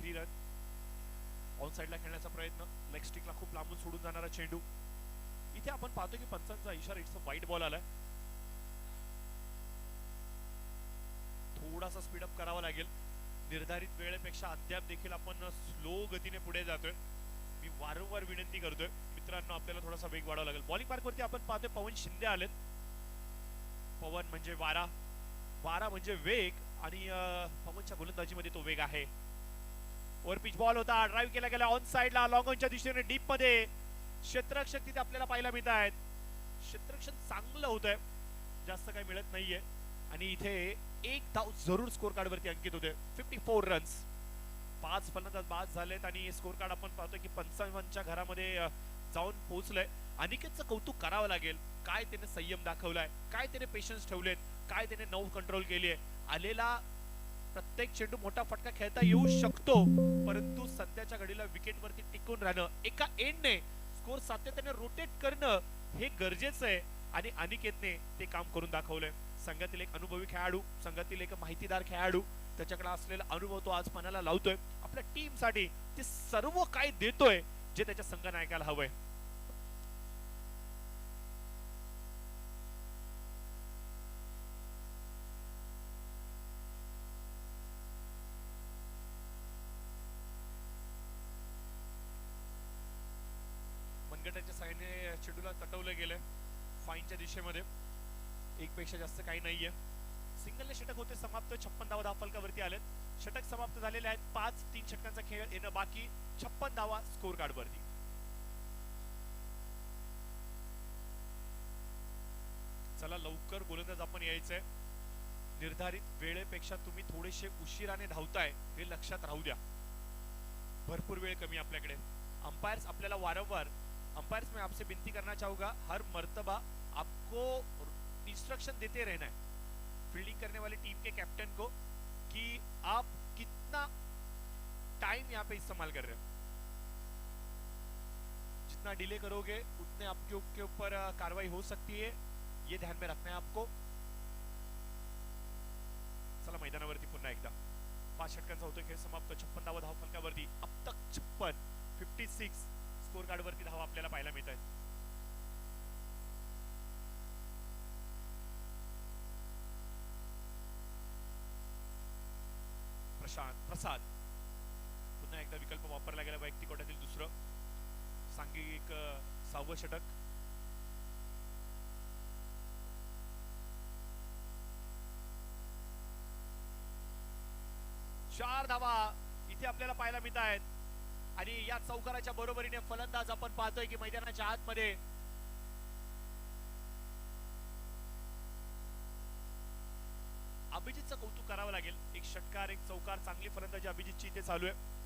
रन. ऑन साइडला खेळण्याचा प्रयत्न, लेग स्टिकला खूप लांबून सोडून जाणारा चेंडू. इथे आपण पाहतो की पंचांचा इशारा, इट्स अ वाईट बॉल आलाय. थोडासा स्पीडअप करावा लागेल. निर्धारित वेळेपेक्षा अद्याप देखील आपण स्लो गतीने पुढे जातोय. मी वारंवार विनंती करतोय मित्रांनो, आपल्याला थोडासा वेग वाढवावा लागेल. बॉलिंग मार्क वरती आपण पाहतोय पवन शिंदे आलेत. पवन म्हणजे वारा, वारा म्हणजे वेग आणि पवनच्या गोलंदाजीमध्ये तो वेग आहे. ओव्हर पिच बॉल होता, ड्राइव्ह केला गेला ऑन साइडला, लॉंग ऑनच्या दिशेने डीप मध्ये. क्षेत्ररक्षक तिथे आपल्याला पाहायला मिळत आहेत. क्षेत्ररक्षण चांगलं होतंय, जास्त काही मिळत नाहीये. आणि इथे एक धाव जरूर स्कोर कार्ड वरती अंकित होते. 54 रन्स, 5 फलंदाज बाद झालेत आणि स्कोर कार्ड आपण पाहतोय की 55च्या घरामध्ये जाऊन पोहोचलंय. अनिकेतचं कौतुक करावं लागेल, काय त्याने संयम दाखवलाय, काय त्याने पेशन्स ठेवलेत, काय त्याने नऊ कंट्रोल केली आहे. आलेला प्रत्येक चेंडू मोठा फटका खेळता येऊ शकतो, परंतु सध्याच्या घडीला विकेट वरती टिकून राहणं, एका एंडने स्कोर सातत्याने रोटेट करणं हे गरजेचं आहे. आणि अनिकेतने ते काम करून दाखवलंय. संघातील एक अनुभवी खेळाडू, संघातील एक माहितीदार खेळाडू, त्याच्याकडे असलेला अनुभव तो आज पणाला लावतोय. आपल्या टीम साठी ते सर्व काय देतोय जे त्याच्या संघनायकाला हवंय. गटाच्या साहाय्याने चेंडूला तटवलं गेलंय फाईनच्या दिशेमध्ये. एक पेक्षा जास्त काही नाहीये. सिंगलने षटक होते समाप्त. 56 धावा धावफलकावरती आलेत. षटक समाप्त झालेले आहेत. 5-3 षटकांचा खेळ येणं बाकी. 56 धावा स्कोर कार्ड वरती. चला लवकर गोलंदाज आपण यायचंय. निर्धारित वेळेपेक्षा तुम्ही थोडेसे उशिराने धावताय हे लक्षात राहू द्या. भरपूर वेळ कमी आपल्याकडे. अंपायर्स आपल्याला वारंवार, अंपायर्स मैं आपसे विनती करना चाहूंगा हर मर्तबा आपको इंस्ट्रक्शन देते रहना है फील्डिंग करने वाली टीम के कैप्टन को कि आप कितना टाइम यहाँ पे इस्तेमाल कर रहे हो. जितना डिले करोगे उतने आपके ऊपर कार्रवाई हो सकती है. ये ध्यान में रखना है आपको. चला मैदानावरती पुन्हा एकदा. 5 षटकांचा होतोय खेळ समाप्त. 56 धावा धावफलकावरती. अब तक 56 स्कोर कार्ड वरती धावा आपल्याला पाहायला मिळत आहेत. प्रसाद पुन्हा एकदा विकल्प वापरला गेला. वैयक्तिक कोट्यातील दुसरं सांघिक 6वं षटक. चार धावा इथे आपल्याला पाहायला मिळत आहेत. आणि या चौकाराच्या बरोबरीने फलंदाज आपण पाहतोय की मैदानाच्या आतमध्ये अभिजितचं कौतुक करावं लागेल. एक षटकार, एक चौकार, चांगली फलंदाजी अभिजितची इथे चालू आहे.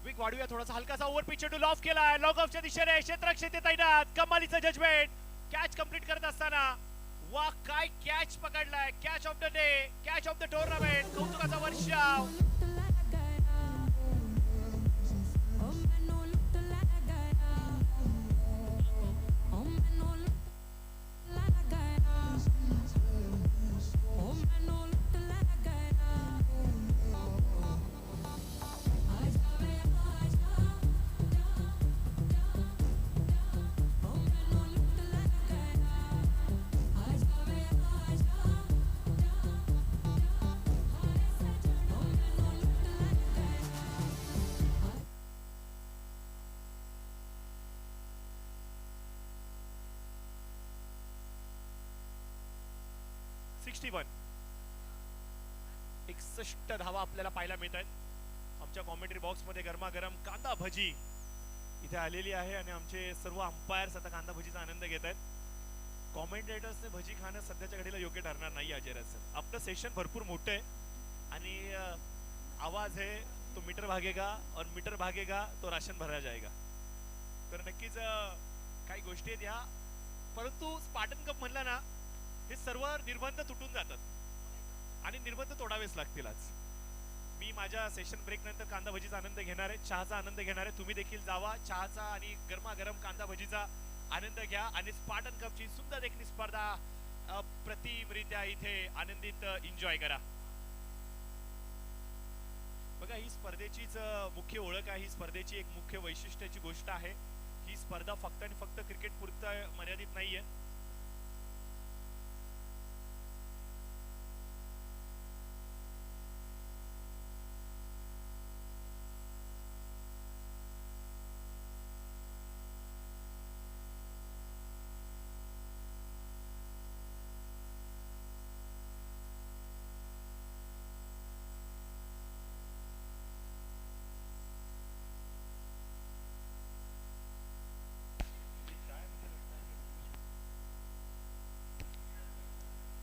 वेग वाढूया थोडासा. हलकासा ओव्हर पिच चेंडू लॉफ केलाय. लॉग ऑफच्या दिशेने क्षेत्ररक्षण तैनात. कमालीचं जजमेंट कॅच कंप्लीट करत असताना. वा काय कॅच पकडलाय. Catch of the day, catch of the tournament. कौतुकाचा वर्षाव. एकसष्ट धावा आपल्याला पाहायला मिळत आहेत. आमच्या कॉमेंट्री बॉक्स मध्ये गरमागरम कांदा भजी इथे आलेली आहे आणि आमचे सर्व अंपायर्स आता कांदा भजीचा आनंद घेत आहेत. कॉमेंटेटर्सने भजी खाणं सध्याच्या घडीला योग्य ठरणार नाही अजय सर. आपलं सेशन भरपूर मोठं आहे आणि आवाज है तो मीटर भागेगा और मीटर भागेगा तो राशन भरा जाएगा. तर नक्कीच काही गोष्टी आहेत या. परंतु स्पार्टन कप म्हणला ना हे सर्व निर्बंध तुटून जातात आणि निर्बंध तोडावेच लागतील. आज मी माझ्या सेशन ब्रेक नंतर कांदा भजीचा आनंद घेणार आहे, चहाचा आनंद घेणार आहे. तुम्ही देखील जावा, चहाचा आणि गरमागरम कांदा भजीचा आनंद घ्या आणि स्पार्टन कपची सुंदर देखणी स्पर्धा प्रतिमरित्या इथे आनंदित एन्जॉय करा. बघा ही स्पर्धेचीच मुख्य ओळख आहे. ही स्पर्धेची एक मुख्य वैशिष्ट्याची गोष्ट आहे. ही स्पर्धा फक्त आणि फक्त क्रिकेट पुरता मर्यादित नाहीये.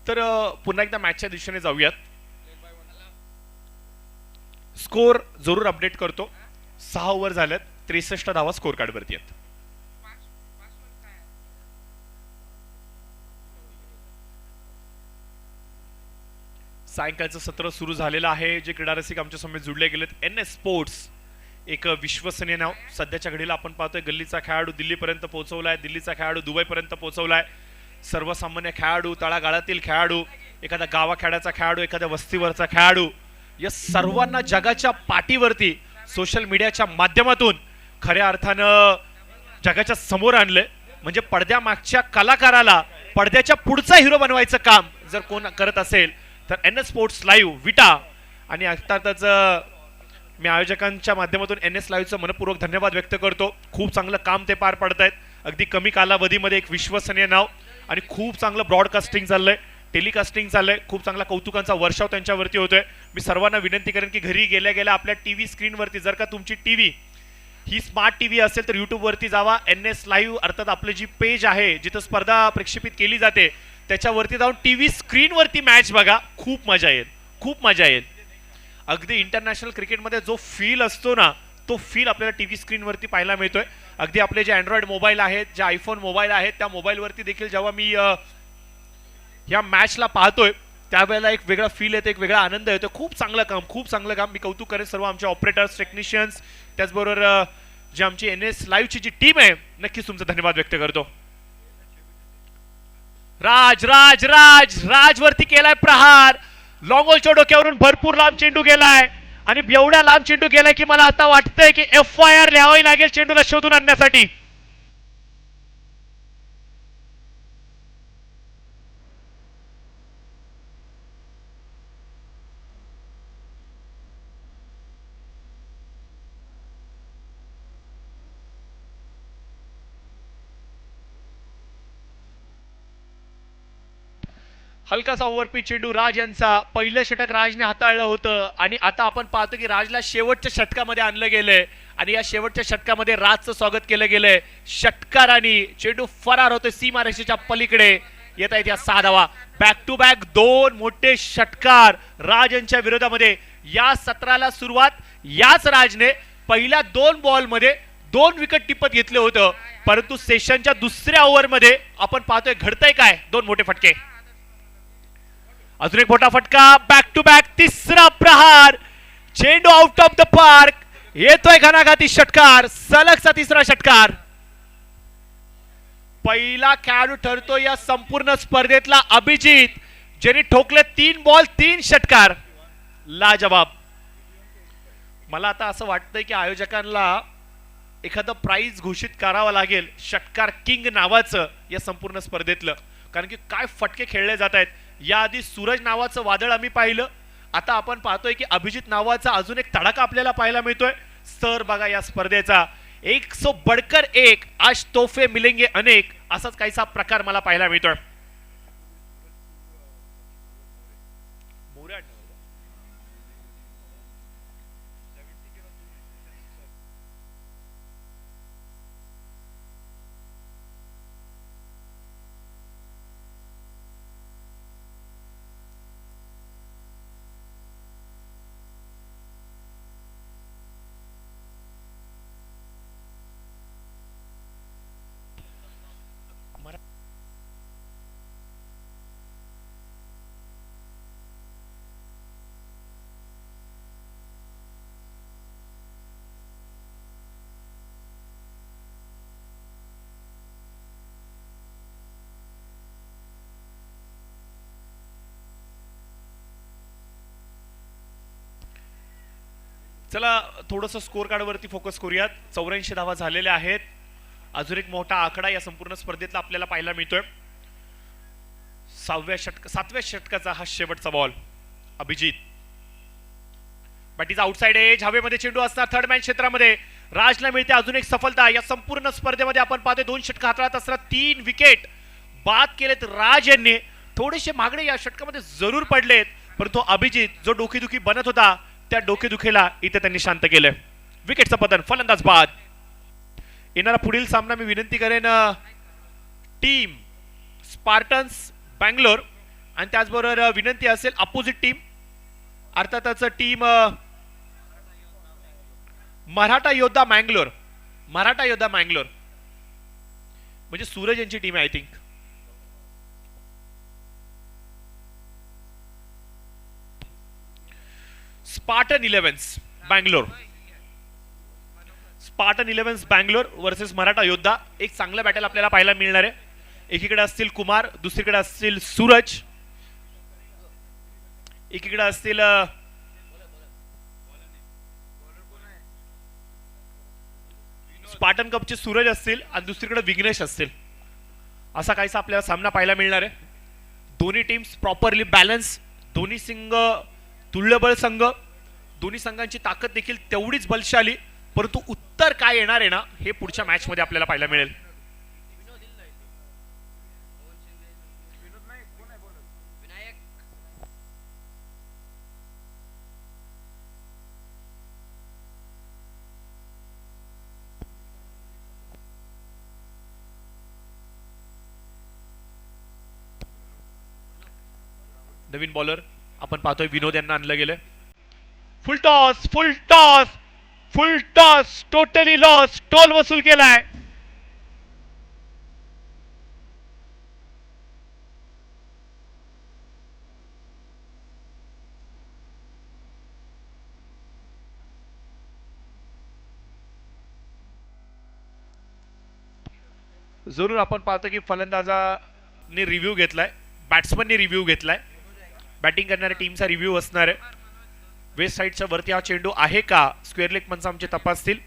तर पुन्हा एकदा मॅचच्या दिशेने जाऊयात. स्कोर जरूर अपडेट करतो. 6 ओव्हर झालेत. 63 धावा स्कोर कार्ड वरती आहेत. सायंकाळचं सत्र सुरू झालेलं आहे. जे क्रीडा रसिक आमच्या समोर जुडले गेलेत, NS स्पोर्ट्स एक विश्वसनीय नाव. सध्याच्या घडीला आपण पाहतोय गल्लीचा खेळाडू दिल्लीपर्यंत पोहोचवलाय, दिल्लीचा खेळाडू दुबईपर्यंत पोहोचवलाय. सर्वसामान्य खेळाडू, तळागाळातील खेळाडू, एखादा गावाखेड्याचा खेळाडू, एखाद्या वस्तीवरचा खेळाडू, या सर्वांना जगाच्या पाठीवरती सोशल मीडियाच्या माध्यमातून खऱ्या अर्थानं जगाच्या समोर आणले. म्हणजे पडद्यामागच्या कलाकाराला पडद्याच्या पुढचा हिरो बनवायचं काम जर कोण करत असेल तर NS स्पोर्ट्स लाईव्ह, विटा आणि अर्थातच मी आयोजकांच्या माध्यमातून NS लाईव्हचं मनपूर्वक धन्यवाद व्यक्त करतो. खूप चांगलं काम ते पार पडत आहेत. अगदी कमी कालावधीमध्ये एक विश्वसनीय नाव आणि खूप चांगलं ब्रॉडकास्टिंग चाललंय, टेलिकास्टिंग चाललंय. खूप चांगला कौतुकांचा वर्षाव त्यांच्यावरती होतोय. मी सर्वांना विनंती करेन की घरी गेल्या गेल्या आपल्या टीव्ही स्क्रीनवरती, जर का तुमची टीव्ही ही स्मार्ट टीव्ही असेल तर यूट्यूबवरती जावा. NS लाईव्ह अर्थात आपली जी पेज आहे जिथं स्पर्धा प्रक्षेपित केली जाते त्याच्यावरती जाऊन टीव्ही स्क्रीनवरती मॅच बघा. खूप मजा येईल, खूप मजा येईल. अगदी इंटरनॅशनल क्रिकेटमध्ये जो फील असतो ना, तो फील आपल्याला टीव्ही स्क्रीनवरती पाहायला मिळतोय. अगदी आपले जे अँड्रॉइड मोबाईल आहेत, जे आयफोन मोबाईल आहेत, त्या मोबाईलवरती देखील जेव्हा मी या मॅचला पाहतोय त्यावेळेला एक वेगळा फील येतो, एक वेगळा आनंद येतो. खूप चांगलं काम, खूप चांगलं काम. मी कौतुक करेन सर्व आमचे ऑपरेटर्स, टेक्निशियन्स, त्याचबरोबर जी आमची NS लाईव्हची जी टीम आहे, नक्कीच तुमचा धन्यवाद व्यक्त करतो. राज राज राज राज वरती केलाय प्रहार. लॉंगोलच्या डोक्यावरून भरपूर लांब चेंडू गेलाय आणि एवढ्या लांब चेंडू गेलाय की मला आता वाटतंय की FIR लिहावी लागेल चेंडूला शोधून आणण्यासाठी. हलकासा ओव्हरपिच चेंडू राज यांचा. पहिलं षटक राजने हाताळलं होतं आणि आता आपण पाहतो की राजला शेवटच्या षटकामध्ये आणलं गेलंय आणि या शेवटच्या षटकामध्ये राजचं स्वागत केलं गेलंय. षटकारांनी चेंडू फरार होतोय सीमारेषेच्या पलीकडे. येत आहेत या 6 धावा. बॅक टू बॅक 2 मोठे षटकार राज यांच्या विरोधामध्ये. या सत्राला सुरुवात याच राजने पहिल्या 2 बॉलमध्ये 2 विकेट टिपत घेतलं होतं, परंतु सेशनच्या दुसऱ्या ओव्हरमध्ये आपण पाहतोय घडतंय काय, 2 मोठे फटके. अजून एक मोठा फटका. बॅक टू बॅक तिसरा प्रहार. चेंडू आउट ऑफ द पार्क. येतोय घणाघाती षटकार, सलगचा तिसरा षटकार. पहिला खेळाडू ठरतो या संपूर्ण स्पर्धेतला अभिजित, ज्यांनी ठोकले 3 बॉल 3 षटकार. लाजवाब. मला आता असं वाटतंय की आयोजकांना एखादं प्राइज घोषित करावं लागेल षटकार किंग नावाचं या संपूर्ण स्पर्धेतलं, कारण की काय फटके खेळले जात आहेत. याआधी सूरज नावाचं वादळ आम्ही पाहिलं, आता आपण पाहतोय की अभिजित नावाचा अजून एक तडाखा आपल्याला पाहायला मिळतोय. सर बघा या स्पर्धेचा 100 बडकर 1, आज तोफे मिलेंगे अनेक, असाच काहीसा प्रकार मला पाहायला मिळतोय. चला थोडंसं स्कोर कार्ड वरती फोकस करूयात. 84 धावा झालेल्या आहेत. अजून एक मोठा आकडा या संपूर्ण स्पर्धेतला आपल्याला पाहायला मिळतोय. 7व्या षटकाचा हा शेवटचा बॉल. अभिजित बॅटीचा आउटसाइड एज, हवेमध्ये चेंडू असणार थर्ड मॅन क्षेत्रामध्ये. राजला मिळते अजून एक सफलता. या संपूर्ण स्पर्धेमध्ये आपण पाहतोय 2 षटक हाताळत असताना 3 विकेट बाद केलेत राज यांनी. थोडेसे मागणे या षटकामध्ये जरूर पडलेत, परंतु अभिजित जो डोकेदुखी बनत होता त्या डोकेदुखीला इथे त्यांनी शांत केलं. विकेटचं पतन, फलंदाज बाद. येणारा पुढील सामना मी विनंती करेन टीम स्पार्टन्स बँगलोर आणि त्याचबरोबर विनंती असेल अपोजिट टीम अर्थातच टीम मराठा योद्धा मँगलोर. मराठा योद्धा मँगलोर म्हणजे सूरज यांची टीम आहे I think. Spartan elevens Bangalore, Spartan elevens Bangalore versus Maratha Yoddha. एक चांगलं बॅटल आपल्याला पाहायला मिळणार आहे. एकीकडे असतील कुमार, दुसरीकडे असतील सूरज, एकीकडे असतील स्पार्टन कपचे सूरज असतील आणि दुसरीकडे विघ्नेश असतील. असा काहीसा आपल्याला सामना पाहायला मिळणार आहे. दोन्ही टीम्स प्रॉपरली बॅलन्स, दोन्ही संघ तुल्यबळ संघ, दोन्ही संघांची ताकद देखील तेवढीच बलशाली. परंतु उत्तर काय येणार आहे ना, हे पुढच्या मॅच मध्ये आपल्याला पाहायला मिळेल. नवीन बॉलर आपण पाहतोय विनोद यांना आणलं गेलं. फुल टॉस, फुल टॉस, फुल टॉस, टोटली लॉस, टोल वसूल केलाय. जरूर आपण पाहतो की फलंदाजाने रिव्ह्यू घेतलाय, बॅट्समनने रिव्ह्यू घेतलाय, बॅटिंग करणाऱ्या टीमचा रिव्ह्यू असणार आहे. वेस्ट साइडच्या वरती हा चेंडू आहे का, स्क्वेअर लेग पंच आमचे तपासतील.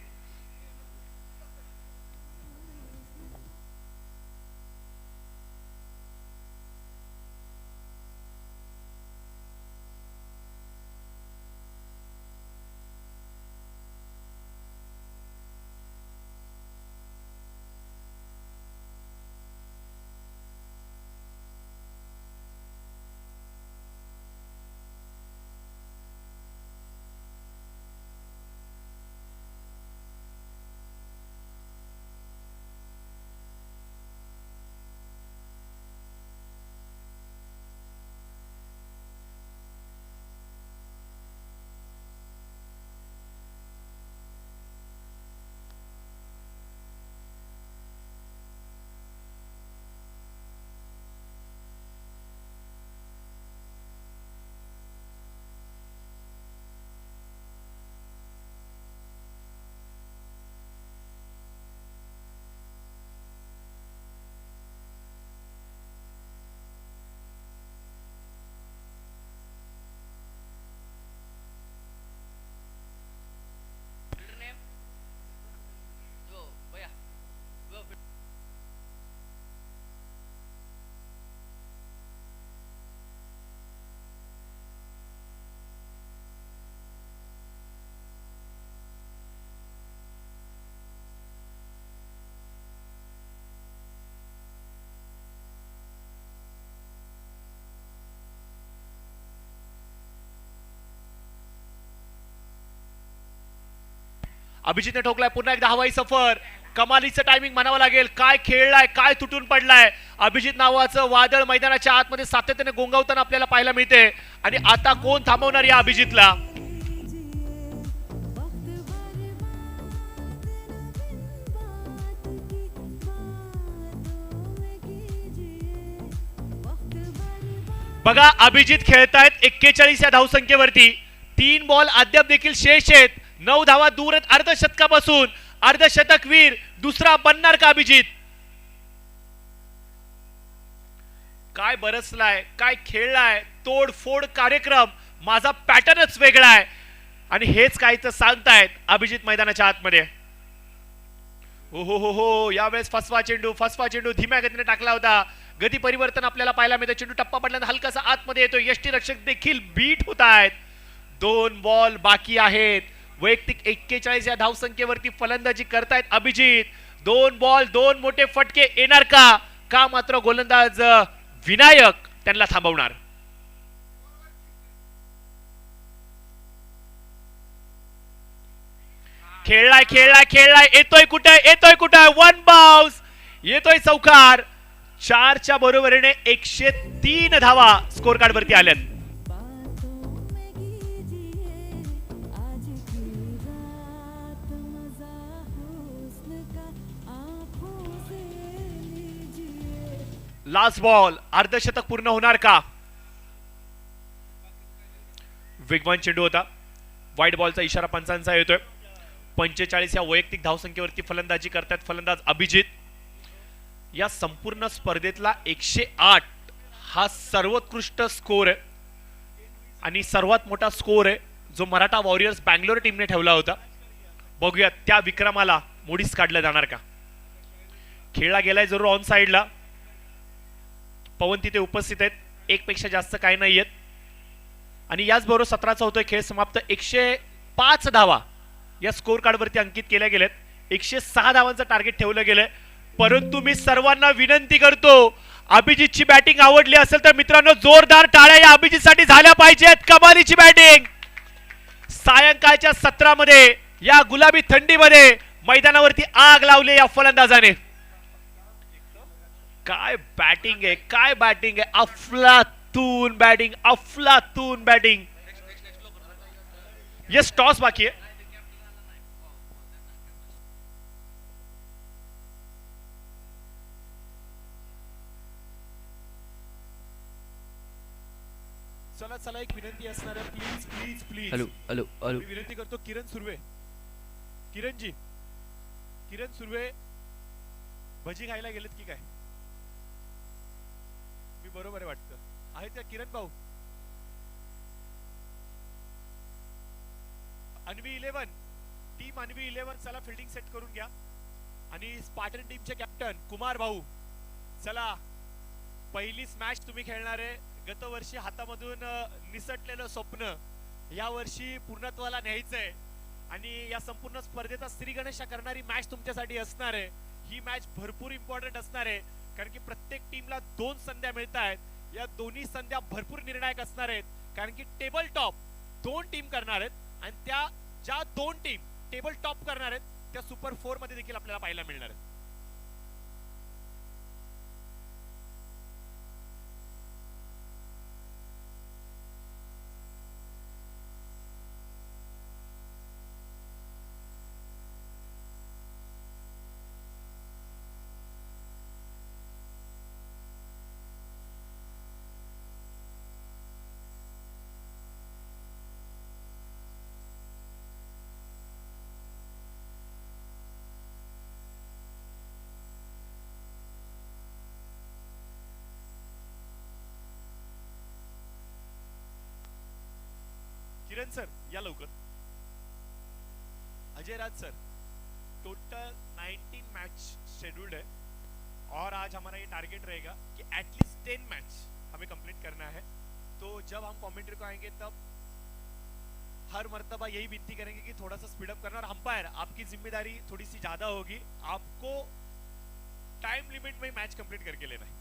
अभिजितने ठोकलाय पुन्हा एकदा हवाई सफर. कमालीचं टायमिंग म्हणावं लागेल. काय खेळलाय, काय तुटून पडलाय. अभिजित नावाचं वादळ मैदानाच्या आतमध्ये सातत्याने गोंगावताना आपल्याला पाहायला मिळते. आणि आता कोण थांबवणार या अभिजितला. बघा अभिजित खेळतायत 41 या धावसंख्येवरती. 3 बॉल अद्याप देखील शेष आहेत. 9 धावा दूर आहेत अर्धशतकापासून. अर्धशतकवीर दुसरा बनणार का अभिजित. काय बरसलाय, काय खेळलाय, तोडफोड कार्यक्रम. माझा पॅटर्नच वेगळा आहे आणि हेच काहीच सांगतायत अभिजित मैदानाच्या आतमध्ये. हो हो हो हो, यावेळेस फसवा चेंडू धीम्या गतीने टाकला होता. गती परिवर्तन आपल्याला पाहायला मिळतं. चेंडू टप्पा पडल्यानंतर हलकासा आतमध्ये येतो. यष्टी रक्षक देखील बीट होत आहेत. 2 बॉल बाकी आहेत. वैयक्तिक 41 या धावसंख्येवरती फलंदाजी करतायत अभिजित. 2 बॉल 2 मोठे फटके येणार का मात्र गोलंदाज विनायक त्यांना थांबवणार. खेळलाय येतोय कुठे 1 बाउन्स येतोय चौकार. 4च्या बरोबरीने 103 धावा स्कोर कार्ड वरती आल्यात. लास्ट बॉल अर्धशतक पूर्ण होणार का. वेगवान चेंडू होता. व्हाईट बॉलचा इशारा पंचांचा येतोय. 45 या वैयक्तिक धावसंख्येवरती फलंदाजी करतात फलंदाज अभिजित. या संपूर्ण स्पर्धेतला 108 हा सर्वोत्कृष्ट स्कोर आहे आणि सर्वात मोठा स्कोर आहे जो मराठा वॉरियर्स बँगलोर टीमने ठेवला होता. बघूया त्या विक्रमाला मोडीस काढलं जाणार का. खेळला गेलाय जरूर ऑन साइडला. पवन तिथे उपस्थित आहेत. एक पेक्षा जास्त काही नाही आहेत आणि याचबरोबर 17चा होतोय खेळ समाप्त. 105 धावा या स्कोर कार्ड वरती अंकित केल्या गेल्यात. 106 धावांचं टार्गेट ठेवलं गेलंय. परंतु मी सर्वांना विनंती करतो, अभिजितची बॅटिंग आवडली असेल तर मित्रांनो जोरदार टाळ्या या अभिजितसाठी झाल्या पाहिजेत. कमालीची बॅटिंग सायंकाळच्या सत्रामध्ये या गुलाबी थंडीमध्ये मैदानावरती आग लावली या फलंदाजाने. काय बॅटिंग आहे, काय बॅटिंग आहे. अफलातून बॅटिंग, अफलातून बॅटिंग. यस टॉस बाकी आहे. चला चला एक विनंती असणार आहे. Please please please. Hello hello hello. मी विनंती करतो किरण सुर्वे. किरणजी, किरण सुर्वे भजी खायला गेलेत की काय? मी बरोबर आहे वाटतं. आहेत त्या किरण भाऊ? अन्वी 11 टीम अन्वी 11 चला फिल्डिंग सेट करून घ्या. आणि स्पार्टन टीमचे कॅप्टन कुमार भाऊ चला पहिलीच मॅच तुम्ही खेळणार आहे. गत वर्षी हातामधून निसटलेलं स्वप्न या वर्षी पूर्णत्वाला न्यायचंय आणि या संपूर्ण स्पर्धेचा श्री गणेशा करणारी मॅच तुमच्यासाठी असणार आहे. ही मॅच भरपूर इम्पॉर्टंट असणार आहे कारण की प्रत्येक टीमला 2 संध्या मिळत आहेत. या दोन्ही संध्या भरपूर निर्णायक असणार आहेत कारण की टेबल टॉप 2 टीम करणार आहेत आणि त्या ज्या 2 टीम टेबल टॉप करणार आहेत त्या सुपर 4 मध्ये देखील आपल्याला पाहायला मिळणार आहेत. किरण सर या लवकर. अजय राज सर, टोटल 19 मैच शेड्यूल्ड है और आज हमारा ये टारगेट रहेगा कि एटलीस्ट 10 मैच हमें कंप्लीट करना है. तो जब हम कमेंट्री को आएंगे तब हर मर्तबा यही विनती करेंगे कि थोड़ा सा स्पीड अप करना. और अंपायर आपकी जिम्मेदारी थोड़ी सी ज्यादा होगी. आपको टाइम लिमिट में मैच कंप्लीट करके लेना है.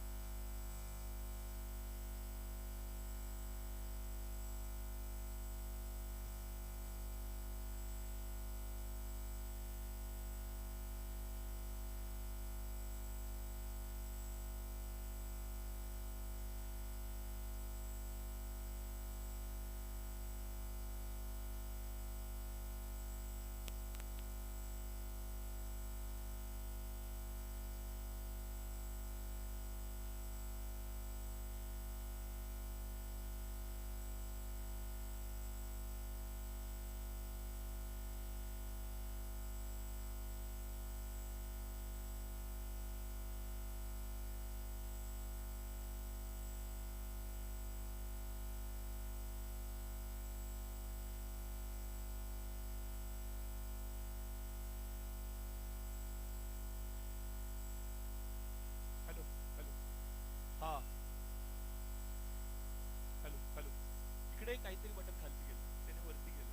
इकडे काहीतरी बटन खाली गेलं, त्याने वरती गेलं.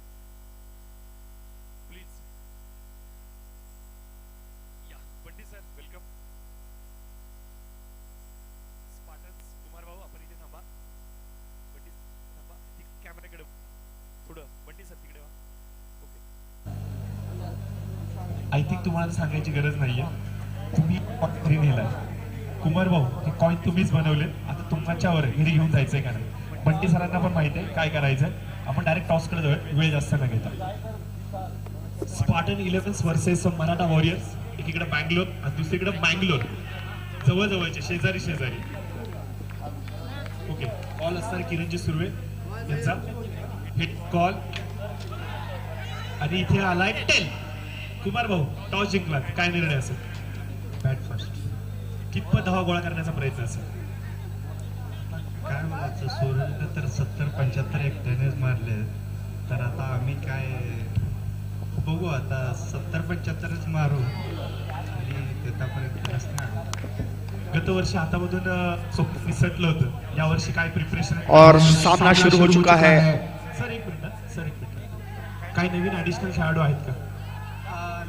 प्लीज या Bunty sir welcome. Spartans Kumar भाऊ आपण इथे थांबा. बंटी थांबा, कॅमेराकडे थोडं. बंटी सर तिकडे वा. ओके. आय थिंक तुम्हाला सांगायची गरज नाहीये, तुम्ही घरी नेलाय. कुमार भाऊ हे कॉइन तुम्हीच बनवले. आता तुमच्यावर घरी घेऊन जायचंय का नाही. बंटी सरांना पण माहिती आहे काय करायचंय. आपण डायरेक्ट टॉस कडे जाऊया, वेळ जास्त न घेता. Spartan 11 versus Maratha warriors. एकीकडे बँगलोर आणि दुसरीकडे बँगलोर, जवळ जवळचे शेजारी शेजारी. ओके, कॉल असणार किरणजी सुर्वे यांचा. हिट कॉल आणि इथे आलाय टेल. कुमार भाऊ टॉस जिंकला, काय निर्णय असेल? Bat first. कितपत धावा गोळा करण्याचा प्रयत्न असेल? काय म्हणायचं, सूरजने तर 70-75 एकट्यानेच मारले, तर आता आम्ही काय बघू, आता 70-75च मारू आणि त्यापर्यंत असणार. गतवर्षी हातामधून स्वप्न निसटलं होतं, यावर्षी काय प्रिपरेशन और सामना शुरू हो चुका है. सर एक मिनिट, सर एक मिनिट, काही नवीन ऍडिशनल खेळाडू आहेत का?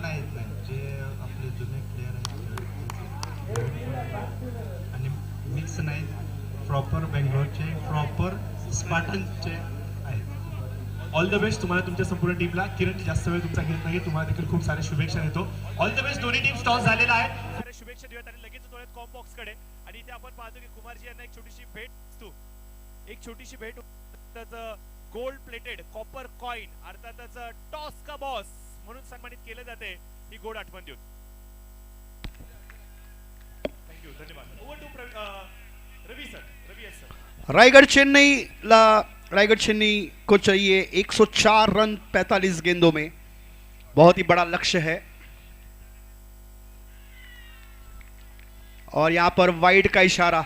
नाहीत नाही, जे आपले जुने प्लेयर आहेत आणि मिक्स नाही, प्रॉपर बेंगलोरचे, प्रॉपर स्पार्टनचे आहेत. ऑल द बेस्ट तुम्हाला, तुमच्या संपूर्ण टीमला. किरण जास्त वेळ तुमचा घेत नाही, तुम्हाला देखील खूप साऱ्या शुभेच्छा देतो. All the best. दोन्ही टीम टॉस झालेला आहे. सारे शुभेच्छा देऊयात आणि लगेच वळूयात कॉम बॉक्स कडे. आणि इथे आपण पाहतो की कुमारजी यांना एक छोटीशी भेट असतो, एक छोटीशी भेट, त्याचं गोल्ड प्लेटेड कॉपर कॉइन अर्थातच टॉस का बॉस म्हणून सन्मानित केले जाते. ही गोड आठवण देऊन थँक्यू, धन्यवाद. Over to Ravi sir. Ravi S sir. Raigarh Chennai को चाहिए 104 रन 45 गेंदों में. बहुत ही बड़ा लक्ष्य है और यहां पर वाइड का इशारा.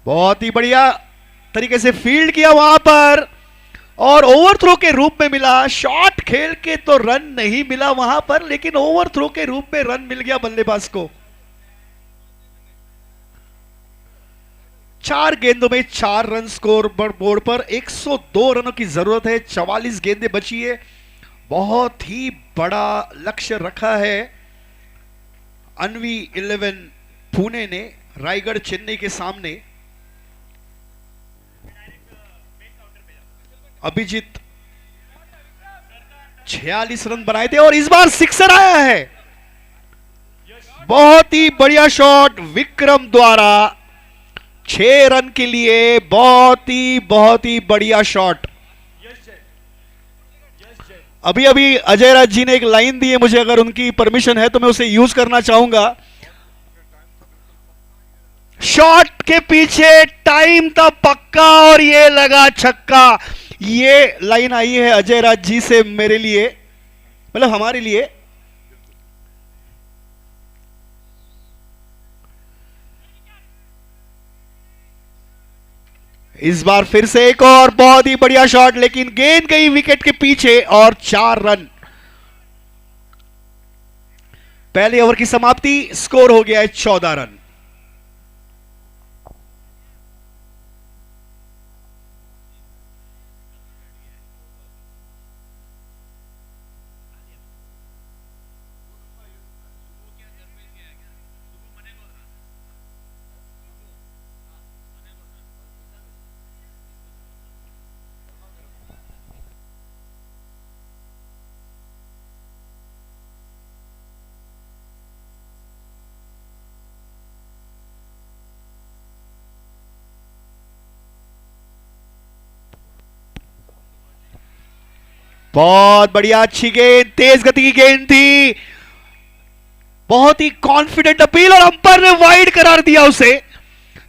बहुत ही बढ़िया तरीके से फील्ड किया वहां पर और ओवरथ्रो के रूप में मिला. शॉट खेल के तो रन नहीं मिला वहां पर, लेकिन ओवरथ्रो के रूप में रन मिल गया बल्लेबाज को. 4 गेंदों में 4 रन स्कोर बोर्ड पर. 102 रनों की जरूरत है. 44 गेंदें बची है. बहुत ही बड़ा लक्ष्य रखा है अनवी 11 पुणे ने रायगढ़ चेन्नई के सामने. अभिजीत 46 रन बनाए थे और इस बार सिक्सर आया है. बहुत ही बढ़िया शॉट विक्रम द्वारा 6 रन के लिए. बहुत ही बढ़िया शॉट. अभी अभी अजय राज जी ने एक लाइन दी है मुझे, अगर उनकी परमिशन है तो मैं उसे यूज करना चाहूंगा. शॉट के पीछे टाइम था पक्का और ये लगा छक्का. ये लाइन आई है अजय राज जी से मेरे लिए, मतलब हमारे लिए. इस बार फिर से एक और बहुत ही बढ़िया शॉट, लेकिन गेंद गई विकेट के पीछे और 4 रन. पहले ओवर की समाप्ति. स्कोर हो गया है 14 रन. बहुत बढ़िया, अच्छी गेंद, तेज गति की गेंद थी. बहुत ही कॉन्फिडेंट अपील और अंपायर ने वाइड करार दिया उसे.